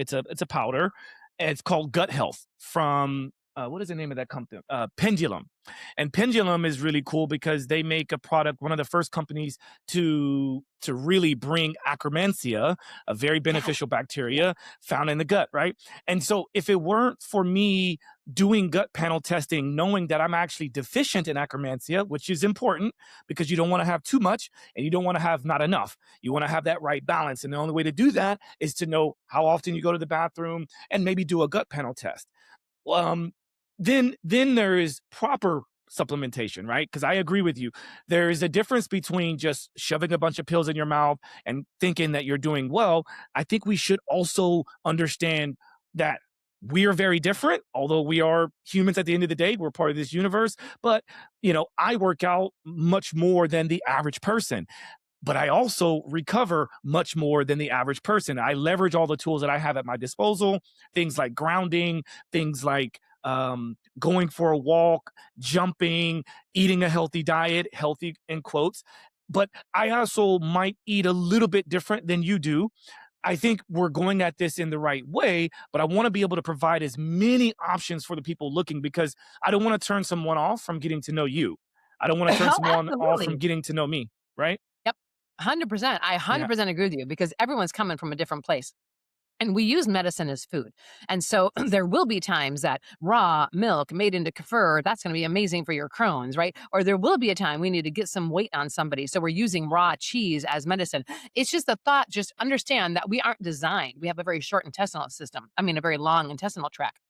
powder. It's called Gut Health from what is the name of that company? Pendulum. And Pendulum is really cool because they make a product, one of the first companies to really bring Akkermansia, a very beneficial bacteria found in the gut, right? And so if it weren't for me doing gut panel testing, knowing that I'm actually deficient in Akkermansia, which is important because you don't want to have too much and you don't want to have not enough. You want to have that right balance. And the only way to do that is to know how often you go to the bathroom and maybe do a gut panel test. Then there is proper supplementation, right? Because I agree with you. There is a difference between just shoving a bunch of pills in your mouth and thinking that you're doing well. I think we should also understand that we are very different, although we are humans at the end of the day. We're part of this universe. But, I work out much more than the average person. but I also recover much more than the average person. I leverage all the tools that I have at my disposal, things like grounding, things like going for a walk, jumping, eating a healthy diet, healthy in quotes. But I also might eat a little bit different than you do. I think we're going at this in the right way, but I want to be able to provide as many options for the people looking because I don't want to turn someone off from getting to know you. I don't want to turn Oh, someone off from absolutely. getting to know me, right? Yep. 100%. I Yeah. 100% agree with you because everyone's coming from a different place. And we use medicine as food. And so there will be times that raw milk made into kefir, that's going to be amazing for your Crohn's, right? Or there will be a time we need to get some weight on somebody. So we're using raw cheese as medicine. It's just the thought, just understand that we aren't designed. We have a very short intestinal system. I mean, a very long intestinal tract.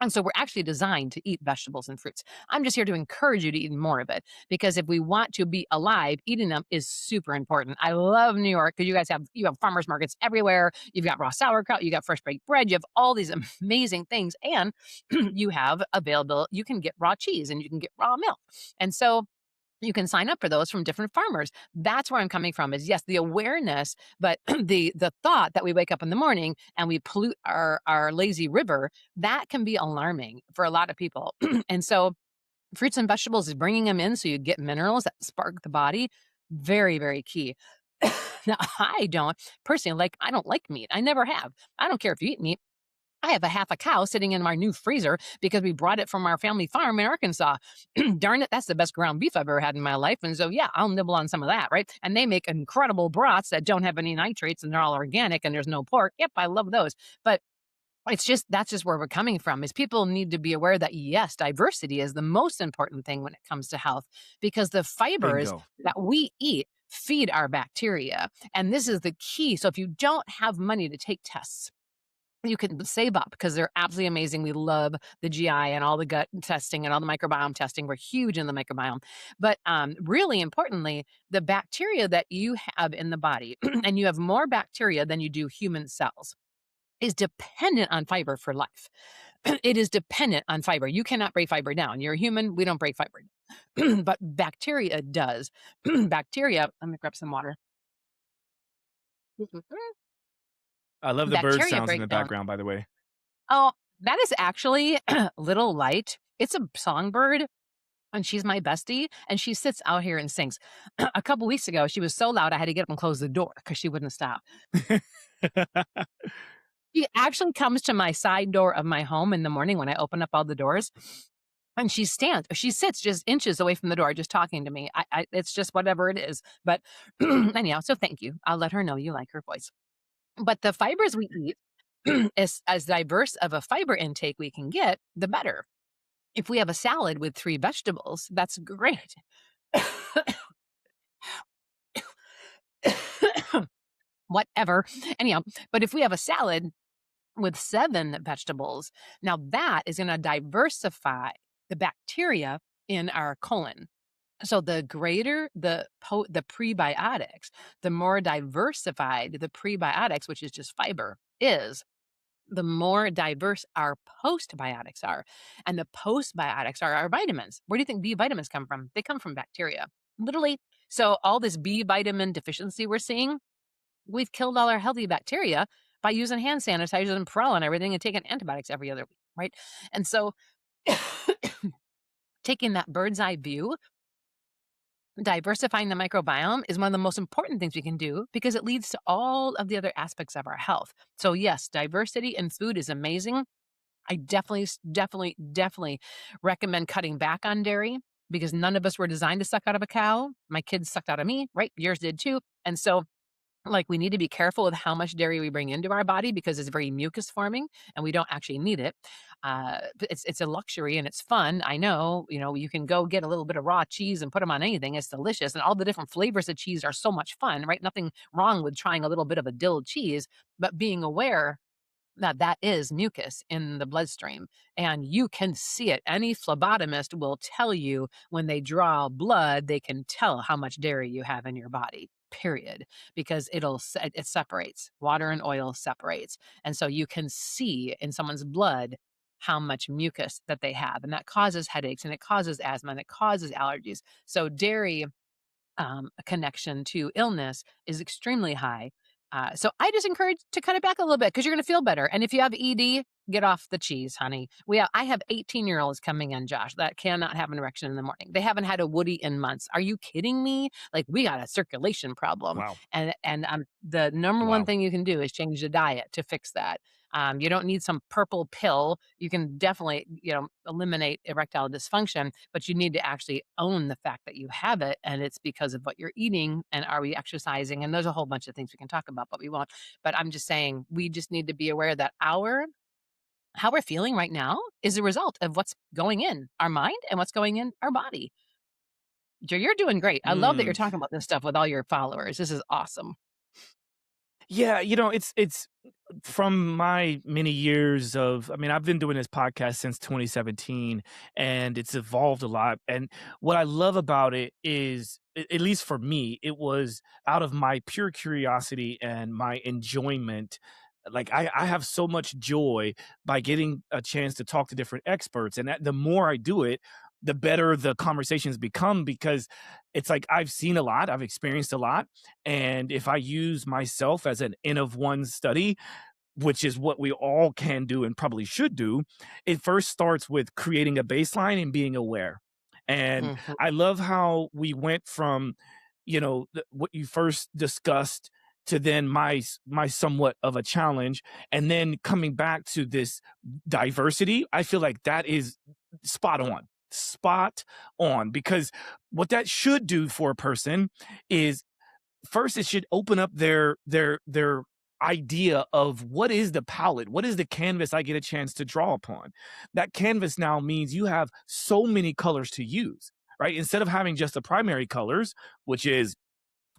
And so we're actually designed to eat vegetables and fruits. I'm just here to encourage you to eat more of it because if we want to be alive, eating them is super important. I love New York because you have farmers markets everywhere. You've got raw sauerkraut, you got fresh baked bread, you have all these amazing things, and you have available. You can get raw cheese and you can get raw milk, and so you can sign up for those from different farmers. That's where I'm coming from is yes, the awareness, but the thought that we wake up in the morning and we pollute our lazy river, that can be alarming for a lot of people. And so fruits and vegetables is bringing them in so you get minerals that spark the body. Very, very key. Now, I don't like meat. I never have. I don't care if you eat meat. I have a half a cow sitting in my new freezer because we brought it from our family farm in Arkansas. Darn it, that's the best ground beef I've ever had in my life. And so, yeah, I'll nibble on some of that, right? And they make incredible broths that don't have any nitrates and they're all organic and there's no pork. Yep, I love those. But that's just where we're coming from is people need to be aware that yes, diversity is the most important thing when it comes to health because the fibers Bingo. that we eat feed our bacteria. And this is the key. So if you don't have money to take tests, you can save up because they're absolutely amazing. We love the GI and all the gut testing and all the microbiome testing. We're huge in the microbiome. But really importantly, the bacteria that you have in the body, and you have more bacteria than you do human cells, is dependent on fiber for life. It is dependent on fiber. You cannot break fiber down. You're a human. We don't break fiber down. But bacteria does. Bacteria, let me grab some water. I love the bird Bacteria sounds in break the down. background, by the way. Oh, that is actually Little Light. It's a songbird, and she's my bestie, and she sits out here and sings. A couple weeks ago, she was so loud I had to get up and close the door because she wouldn't stop. She actually comes to my side door of my home in the morning when I open up all the doors, and she sits just inches away from the door, just talking to me. It's just whatever it is. But anyhow, so thank you. I'll let her know you like her voice. But the fibers we eat, as diverse of a fiber intake we can get, the better. If we have a salad with 3 vegetables, that's great. Whatever. Anyhow, but if we have a salad with 7 vegetables, now that is gonna diversify the bacteria in our colon. So the greater the prebiotics, the more diversified the prebiotics, which is just fiber, is, the more diverse our postbiotics are. And the postbiotics are our vitamins. Where do you think B vitamins come from? They come from bacteria. Literally. So all this B vitamin deficiency we're seeing, we've killed all our healthy bacteria by using hand sanitizers and Pro and everything and taking antibiotics every other week, right? And so taking that bird's eye view, diversifying the microbiome is one of the most important things we can do because it leads to all of the other aspects of our health. So yes, diversity in food is amazing. I definitely recommend cutting back on dairy because none of us were designed to suck out of a cow. My kids sucked out of me, right? Yours did too. And so like we need to be careful with how much dairy we bring into our body because it's very mucus forming and we don't actually need it. It's a luxury and it's fun. I know, you can go get a little bit of raw cheese and put them on anything. It's delicious. And all the different flavors of cheese are so much fun, right? Nothing wrong with trying a little bit of a dill cheese, but being aware that is mucus in the bloodstream, and you can see it. Any phlebotomist will tell you when they draw blood, they can tell how much dairy you have in your body, period, because it separates. Water and oil separates. And so you can see in someone's blood how much mucus that they have, and that causes headaches, and it causes asthma, and it causes allergies. So dairy a connection to illness is extremely high. So I just encourage to cut it back a little bit because you're going to feel better. And if you have ED, get off the cheese, honey. I have 18-year-olds coming in, Josh, that cannot have an erection in the morning. They haven't had a woody in months. Are you kidding me? Like we got a circulation problem, Wow. and the number one Wow. thing you can do is change the diet to fix that. You don't need some purple pill. You can definitely, eliminate erectile dysfunction, but you need to actually own the fact that you have it, and it's because of what you're eating and are we exercising? And there's a whole bunch of things we can talk about, but we won't. But I'm just saying, we just need to be aware that our how we're feeling right now is a result of what's going in our mind and what's going in our body. You're doing great. I love that you're Mm. talking about this stuff with all your followers. This is awesome. Yeah, it's from my many years of, I mean, I've been doing this podcast since 2017 and it's evolved a lot. And what I love about it is, at least for me, it was out of my pure curiosity and my enjoyment. Like I have so much joy by getting a chance to talk to different experts. And the more I do it, the better the conversations become because it's like I've seen a lot, I've experienced a lot. And if I use myself as an N of one study, which is what we all can do and probably should do, it first starts with creating a baseline and being aware. And Mhm. I love how we went from, what you first discussed to then my somewhat of a challenge, and then coming back to this diversity. I feel like that is spot on. Spot on, because what that should do for a person is first it should open up their idea of what is the palette, what is the canvas I get a chance to draw upon. That canvas now means you have so many colors to use, right? Instead of having just the primary colors, which is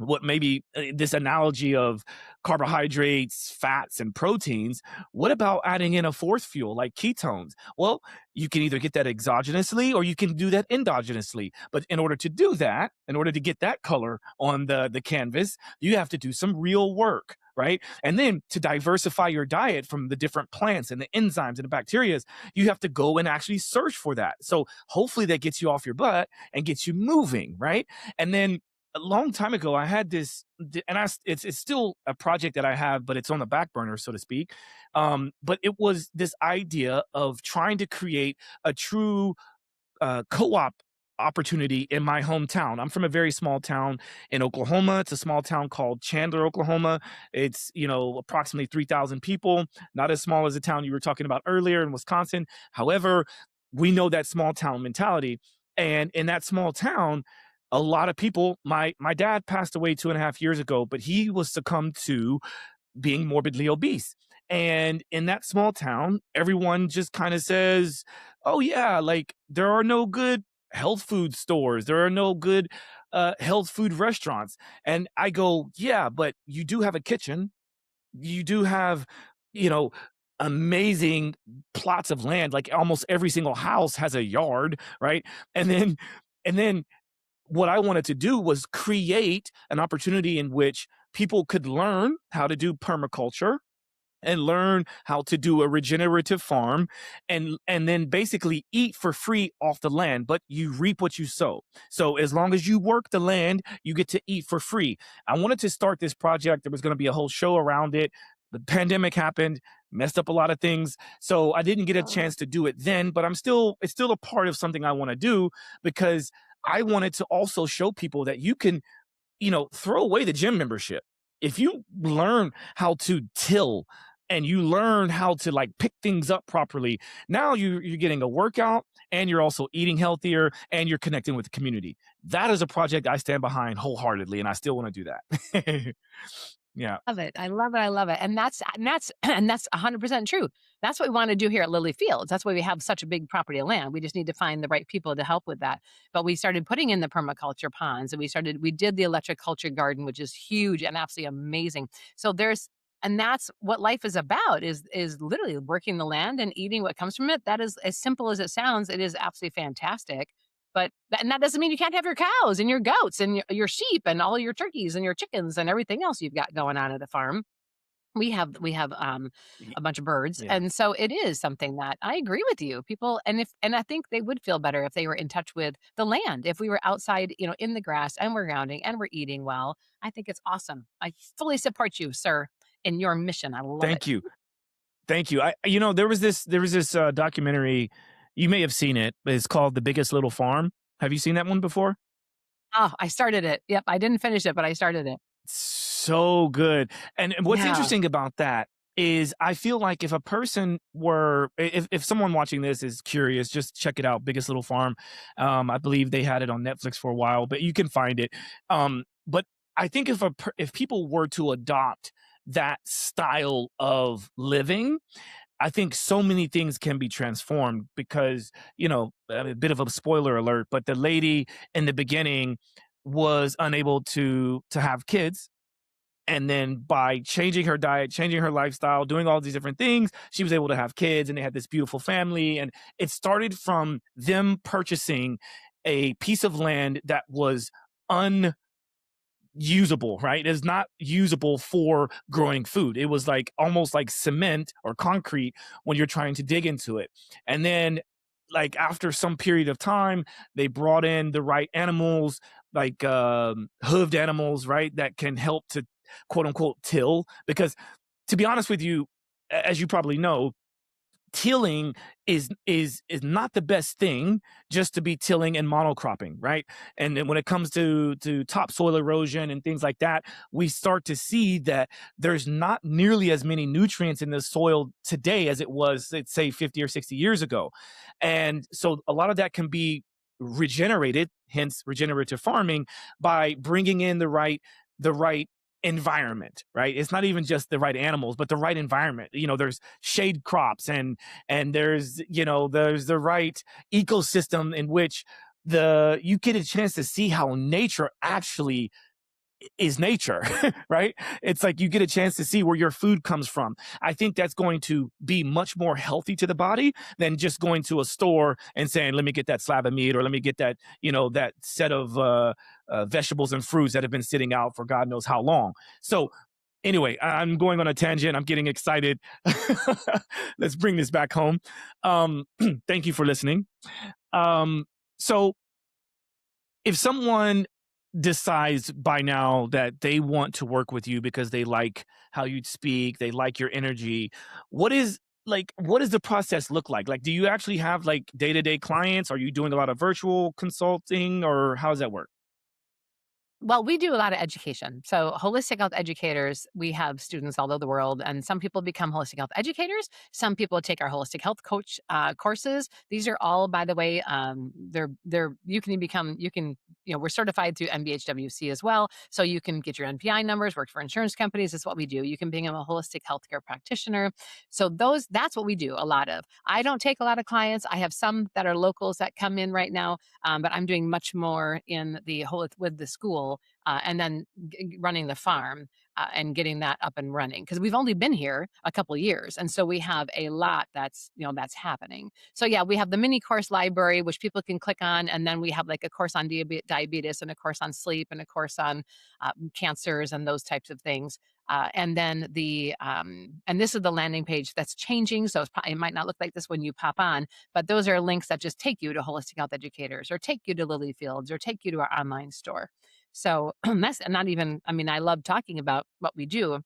what maybe this analogy of carbohydrates, fats, and proteins. What about adding in a fourth fuel like ketones? Well, you can either get that exogenously or you can do that endogenously. But in order to do that, in order to get that color on the canvas, you have to do some real work. Right. And then to diversify your diet from the different plants and the enzymes and the bacteria, you have to go and actually search for that. So hopefully that gets you off your butt and gets you moving. Right. And then a long time ago, I had this, and it's still a project that I have, but it's on the back burner, so to speak. But it was this idea of trying to create a true co-op opportunity in my hometown. I'm from a very small town in Oklahoma. It's a small town called Chandler, Oklahoma. It's, approximately 3,000 people, not as small as the town you were talking about earlier in Wisconsin. However, we know that small town mentality. And in that small town, a lot of people, my dad passed away 2.5 years ago, but he was succumbed to being morbidly obese. And in that small town, everyone just kind of says, oh, yeah, like there are no good health food stores. There are no good health food restaurants. And I go, yeah, but you do have a kitchen. You do have, you know, amazing plots of land. Like almost every single house has a yard, right? And then what I wanted to do was create an opportunity in which people could learn how to do permaculture and learn how to do a regenerative farm and then basically eat for free off the land, but you reap what you sow. So as long as you work the land, you get to eat for free. I wanted to start this project. There was going to be a whole show around it. The pandemic happened, messed up a lot of things. So I didn't get a chance to do it then, but it's still a part of something I want to do because I wanted to also show people that you can, throw away the gym membership. If you learn how to till and you learn how to like pick things up properly, now you're getting a workout and you're also eating healthier and you're connecting with the community. That is a project I stand behind wholeheartedly, and I still want to do that. Yeah. Love it. I love it. I love it. And that's 100% true. That's what we want to do here at Lily Fields. That's why we have such a big property of land. We just need to find the right people to help with that. But we started putting in the permaculture ponds and we did the electric culture garden, which is huge and absolutely amazing. So and that's what life is about is literally working the land and eating what comes from it. That is as simple as it sounds. It is absolutely fantastic. And that doesn't mean you can't have your cows and your goats and your sheep and all your turkeys and your chickens and everything else you've got going on at the farm. We have Y- a bunch of birds, Yeah. and so it is something that I agree with you. People and I think they would feel better if they were in touch with the land. If we were outside, in the grass and we're grounding and we're eating well, I think it's awesome. I fully support you, sir, in your mission. I love it. Thank you. Thank you. There was this documentary. You may have seen it. But it's called The Biggest Little Farm. Have you seen that one before? Oh, I started it. Yep, I didn't finish it, but I started it. So good. And what's Yeah. interesting about that is I feel like if a person were if someone watching this is curious, just check it out, Biggest Little Farm. I believe they had it on Netflix for a while, but you can find it. But I think if people were to adopt that style of living, I think so many things can be transformed because, a bit of a spoiler alert, but the lady in the beginning was unable to have kids, and then by changing her diet, changing her lifestyle, doing all these different things, she was able to have kids and they had this beautiful family. And it started from them purchasing a piece of land that was usable, right? It's not usable for growing food. It was like almost like cement or concrete when you're trying to dig into it. And then, like, after some period of time, they brought in the right animals, like hooved animals, right? That can help to quote unquote till. Because to be honest with you, as you probably know, tilling is not the best thing just to be tilling and monocropping, right? And then when it comes to topsoil erosion and things like that, we start to see that there's not nearly as many nutrients in the soil today as it was, let's say, 50 or 60 years ago. And so a lot of that can be regenerated, hence regenerative farming, by bringing in the right environment, right? It's not even just the right animals, but the right environment. There's shade crops, and there's the right ecosystem in which the you get a chance to see how nature actually is nature. Right? It's like you get a chance to see where your food comes from. I think that's going to be much more healthy to the body than just going to a store and saying, let me get that slab of meat, or let me get that set of vegetables and fruits that have been sitting out for God knows how long. So anyway, I'm going on a tangent. I'm getting excited. Let's bring this back home. Thank you for listening. So if someone decides by now that they want to work with you because they like how you speak, they like your energy, what does the process look like? Like, do you actually have like day-to-day clients? Are you doing a lot of virtual consulting, or how does that work? Well, we do a lot of education. So, holistic health educators, we have students all over the world, and some people become holistic health educators. Some people take our holistic health coach courses. These are all, by the way, they're we're certified through MBHWC as well. So you can get your NPI numbers, work for insurance companies. That's what we do. You can become a holistic healthcare practitioner. So that's what we do a lot of. I don't take a lot of clients. I have some that are locals that come in right now, but I'm doing much more in the whole with the school, and then running the farm, and getting that up and running because we've only been here a couple of years, and so we have a lot that's happening. So yeah, we have the mini course library which people can click on, and then we have like a course on diabetes and a course on sleep and a course on cancers and those types of things. And then and this is the landing page that's changing, so it might not look like this when you pop on, but those are links that just take you to holistic health educators, or take you to Lily Fields, or take you to our online store. So that's not even, I mean, I love talking about what we do,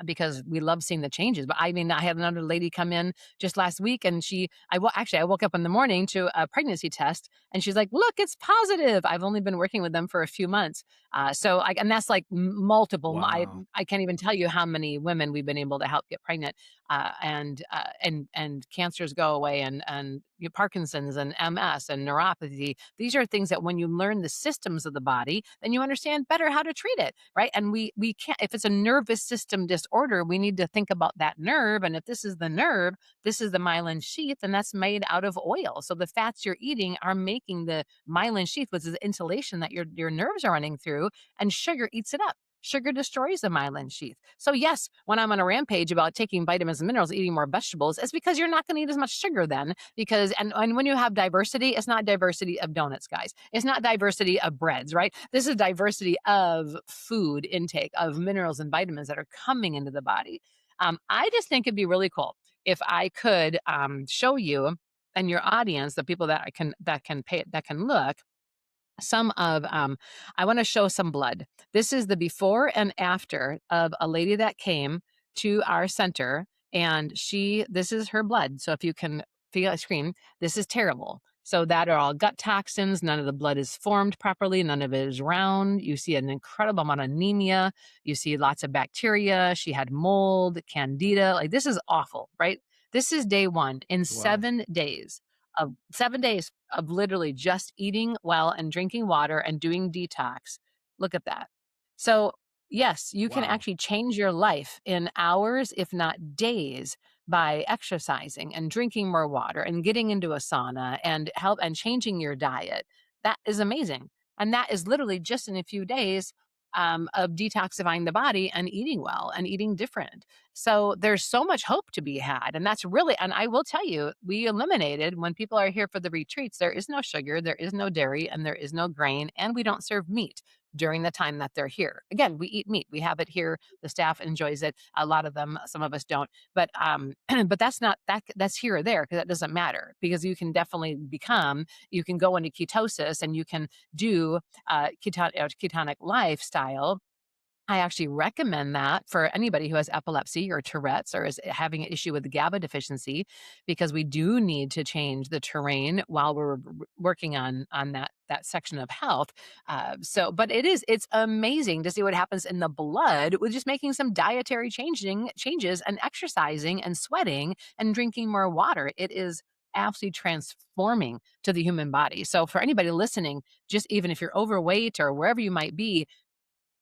because we love seeing the changes. But I mean, I had another lady come in just last week, and I woke up in the morning to a pregnancy test, and she's like, "Look, it's positive." I've only been working with them for a few months, and that's like multiple. Wow. I can't even tell you how many women we've been able to help get pregnant, and cancers go away, and Parkinson's and MS and neuropathy. These are things that when you learn the systems of the body, then you understand better how to treat it, right? And we can't, if it's a nervous system disorder, we need to think about that nerve. And if this is the nerve, this is the myelin sheath, and that's made out of oil. So the fats you're eating are making the myelin sheath, which is the insulation that your nerves are running through, and sugar eats it up. Sugar destroys the myelin sheath. So yes, when I'm on a rampage about taking vitamins and minerals, eating more vegetables, it's because you're not going to eat as much sugar then. Because and when you have diversity, it's not diversity of donuts, guys. It's not diversity of breads, right? This is diversity of food intake of minerals and vitamins that are coming into the body. I just think it'd be really cool if I could show you and your audience, the people that can look some of I want to show some blood. This is the before and after of a lady that came to our center, and this is her blood. So if you can feel a screen, this is terrible. So that are all gut toxins. None of the blood is formed properly. None of it is round. You see an incredible amount of anemia. You see lots of bacteria. She had mold, candida. Like this is awful, right? This is day one. In Wow. 7 days, of 7 days of literally just eating well and drinking water and doing detox. Look at that. So, yes, you can Wow. actually change your life in hours, if not days, by exercising and drinking more water and getting into a sauna and help and changing your diet. That is amazing. And that is literally just in a few days of detoxifying the body and eating well and eating different. So there's so much hope to be had. And that's really, and I will tell you, we eliminated when people are here for the retreats, there is no sugar, there is no dairy, and there is no grain, and we don't serve meat during the time that they're here. Again, we eat meat. We have it here. The staff enjoys it. A lot of them, some of us don't. But but that's not that's here or there because that doesn't matter because you can definitely you can go into ketosis and you can do ketonic lifestyle. I actually recommend that for anybody who has epilepsy or Tourette's or is having an issue with the GABA deficiency, because we do need to change the terrain while we're working on that section of health. But it's amazing to see what happens in the blood with just making some dietary changes and exercising and sweating and drinking more water. It is absolutely transforming to the human body. So for anybody listening, just even if you're overweight or wherever you might be,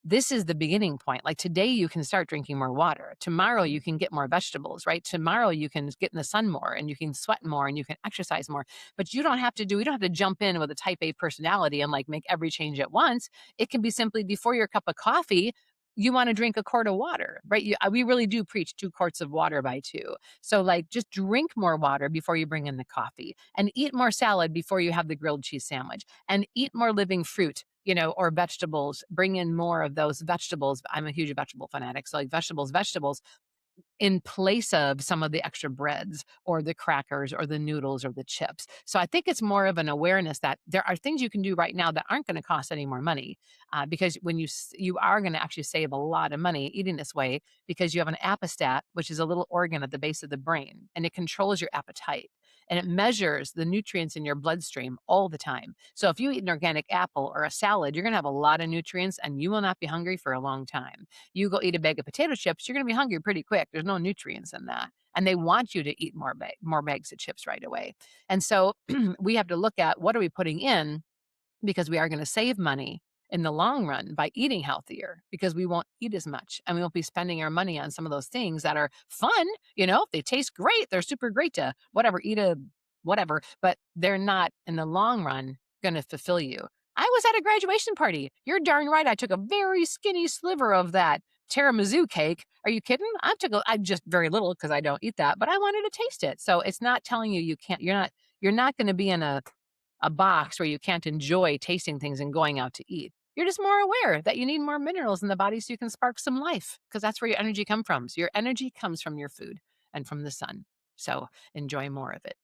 this is the beginning point. Like today, you can start drinking more water. Tomorrow, you can get more vegetables, right? Tomorrow, you can get in the sun more and you can sweat more and you can exercise more. But you don't have to jump in with a type A personality and like make every change at once. It can be simply before your cup of coffee, you want to drink a quart of water, right? We really do preach 2 quarts of water by two. So, like, just drink more water before you bring in the coffee and eat more salad before you have the grilled cheese sandwich and eat more living fruit, or vegetables. Bring in more of those vegetables. I'm a huge vegetable fanatic. So, like, vegetables in place of some of the extra breads or the crackers or the noodles or the chips. So I think it's more of an awareness that there are things you can do right now that aren't going to cost any more money, because when you are going to actually save a lot of money eating this way, because you have an apostat, which is a little organ at the base of the brain, and it controls your appetite. And it measures the nutrients in your bloodstream all the time. So if you eat an organic apple or a salad, you're going to have a lot of nutrients and you will not be hungry for a long time. You go eat a bag of potato chips, you're going to be hungry pretty quick. There's no nutrients in that. And they want you to eat more bags of chips right away. And so we have to look at what are we putting in, because we are going to save money in the long run by eating healthier, because we won't eat as much and we won't be spending our money on some of those things that are fun. If they taste great, they're super great to whatever, eat a whatever, but they're not in the long run going to fulfill you. I was at a graduation party. You're darn right. I took a very skinny sliver of that tiramisu cake. Are you kidding? I just very little because I don't eat that, but I wanted to taste it. So it's not telling you you can't, you're not going to be in a box where you can't enjoy tasting things and going out to eat. You're just more aware that you need more minerals in the body so you can spark some life, because that's where your energy comes from. So your energy comes from your food and from the sun. So enjoy more of it.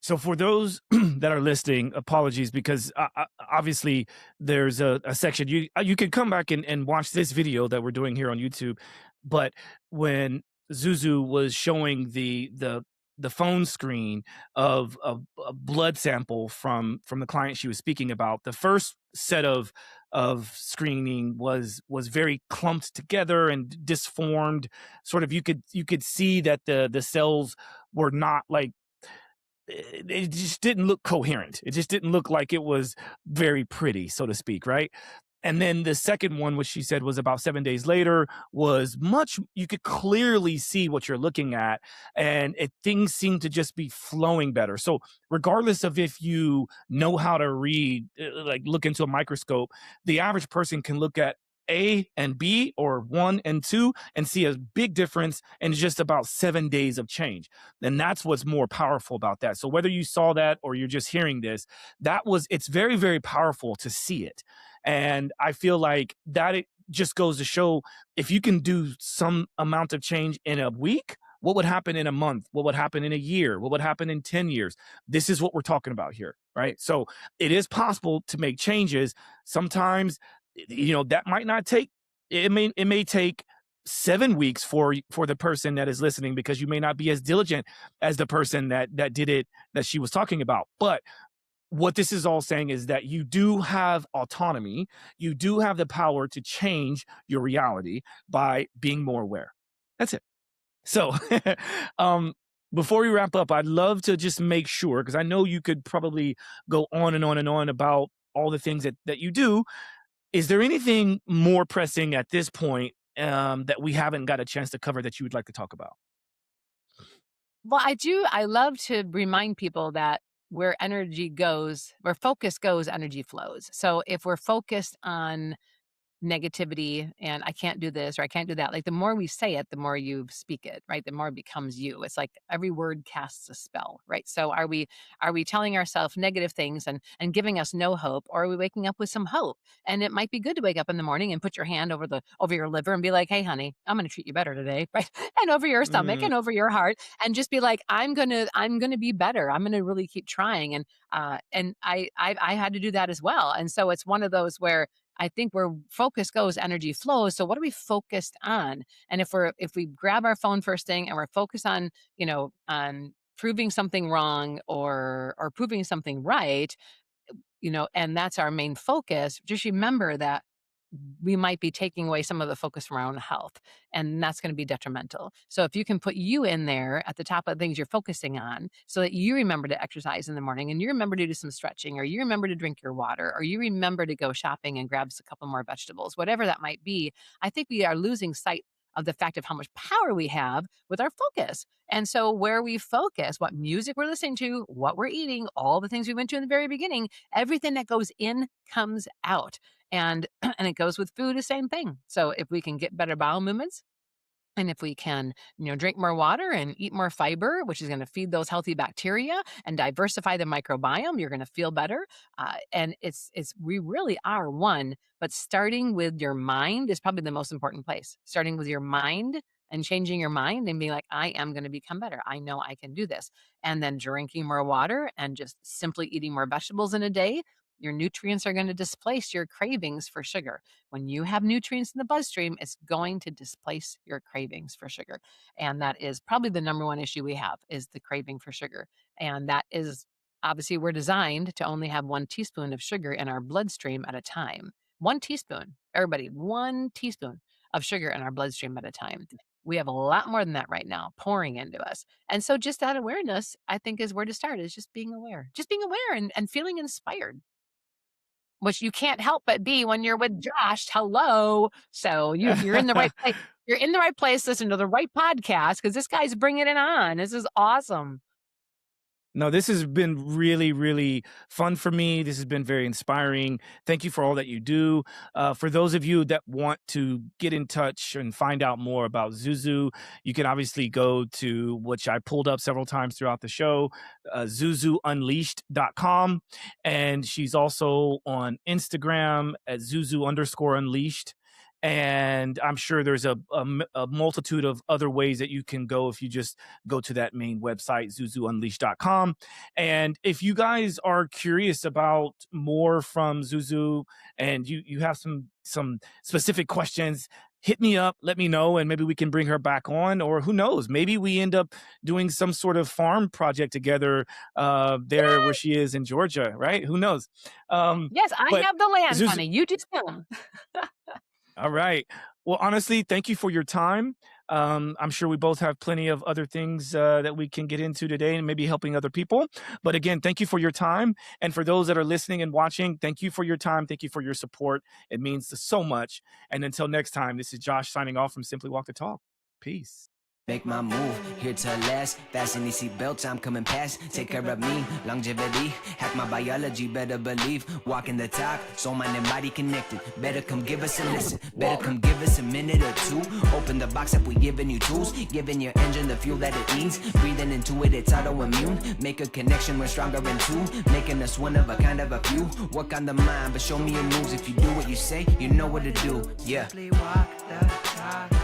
So for those that are listening, apologies, because obviously there's a section you can come back and watch this video that we're doing here on YouTube. But when Zuzu was showing the phone screen of a blood sample from the client she was speaking about, the first set of screening was very clumped together and disformed. Sort of you could see that the cells were not like, it just didn't look coherent. It just didn't look like it was very pretty, so to speak, right? And then the second one, which she said was about 7 days later, was much, you could clearly see what you're looking at, and things seem to just be flowing better. So regardless of if you know how to read, like look into a microscope, the average person can look at A and B or 1 and 2 and see a big difference in just about 7 days of change. And that's what's more powerful about that. So whether you saw that or you're just hearing this, it's very, very powerful to see it. And I feel like that it just goes to show, if you can do some amount of change in a week, what would happen in a month? What would happen in a year? What would happen in 10 years? This is what we're talking about here, right? So it is possible to make changes. Sometimes, that might not take, it may take 7 weeks for the person that is listening, because you may not be as diligent as the person that did it, that she was talking about. But what this is all saying is that you do have autonomy. You do have the power to change your reality by being more aware. That's it. So, um, before we wrap up, I'd love to just make sure, because I know you could probably go on and on and on about all the things that you do. Is there anything more pressing at this point, that we haven't got a chance to cover, that you would like to talk about? Well, I do. I love to remind people that where energy goes, where focus goes, energy flows. So if we're focused on negativity and I can't do this or I can't do that. Like the more we say it, the more you speak it, right? The more it becomes you. It's like every word casts a spell, right? So are we telling ourselves negative things and giving us no hope, or are we waking up with some hope? And it might be good to wake up in the morning and put your hand over your liver and be like, "Hey honey, I'm going to treat you better today," right? And over your stomach Mm, and over your heart, and just be like, I'm going to be better. I'm going to really keep trying." And I had to do that as well. And so it's one of those where I think where focus goes, energy flows. So what are we focused on? And if we grab our phone first thing and we're focused on, on proving something wrong or proving something right, and that's our main focus, just remember that we might be taking away some of the focus from our own health, and that's going to be detrimental. So if you can put you in there at the top of things you're focusing on, so that you remember to exercise in the morning, and you remember to do some stretching, or you remember to drink your water, or you remember to go shopping and grab a couple more vegetables, whatever that might be, I think we are losing sight of the fact of how much power we have with our focus. And so where we focus, what music we're listening to, what we're eating, all the things we went to in the very beginning, everything that goes in comes out. And and it goes with food, the same thing. So if we can get better bowel movements, and if we can, drink more water and eat more fiber, which is going to feed those healthy bacteria and diversify the microbiome, you're going to feel better. And we really are one. But starting with your mind is probably the most important place. Starting with your mind and changing your mind and being like, I am going to become better. I know I can do this. And then drinking more water and just simply eating more vegetables in a day. Your nutrients are going to displace your cravings for sugar. When you have nutrients in the bloodstream, it's going to displace your cravings for sugar. And that is probably the number one issue we have, is the craving for sugar. And that is, obviously, we're designed to only have 1 teaspoon of sugar in our bloodstream at a time. 1 teaspoon, everybody, 1 teaspoon of sugar in our bloodstream at a time. We have a lot more than that right now pouring into us. And so just that awareness, I think, is where to start, is just being aware, and feeling inspired, which you can't help but be when you're with Josh. Hello. So you're in the right place. You're in the right place. Listen to the right podcast, because this guy's bringing it on. This is awesome. No, this has been really, really fun for me. This has been very inspiring. Thank you for all that you do. For those of you that want to get in touch and find out more about Zuzu, you can obviously go to, which I pulled up several times throughout the show, ZuzuUnleashed.com. And she's also on Instagram at Zuzu_Unleashed. And I'm sure there's a multitude of other ways that you can go if you just go to that main website, ZuzuUnleashed.com. And if you guys are curious about more from Zuzu, and you have some specific questions, hit me up, let me know, and maybe we can bring her back on. Or who knows, maybe we end up doing some sort of farm project together there where she is in Georgia, right? Who knows? Yes, I But have the land, Zuzu, honey. You just come. all right. Well, honestly, thank you for your time. I'm sure we both have plenty of other things that we can get into today, and maybe helping other people. But again, thank you for your time. And for those that are listening and watching, thank you for your time. Thank you for your support. It means so much. And until next time, this is Josh signing off from Simply Walk the Talk. Peace. Make my move, here to last. Fasten these seatbelts, I'm coming past. Take care of me, longevity. Hack my biology, better believe. Walking the talk, soul, mind, and body connected. Better come give us a listen. Better come give us a minute or two. Open the box up, we giving you tools. Giving your engine the fuel that it needs. Breathing into it, it's autoimmune. Make a connection, we're stronger in two. Making us one of a kind of a few. Work on the mind, but show me your moves. If you do what you say, you know what to do. Yeah. Simply walk the talk.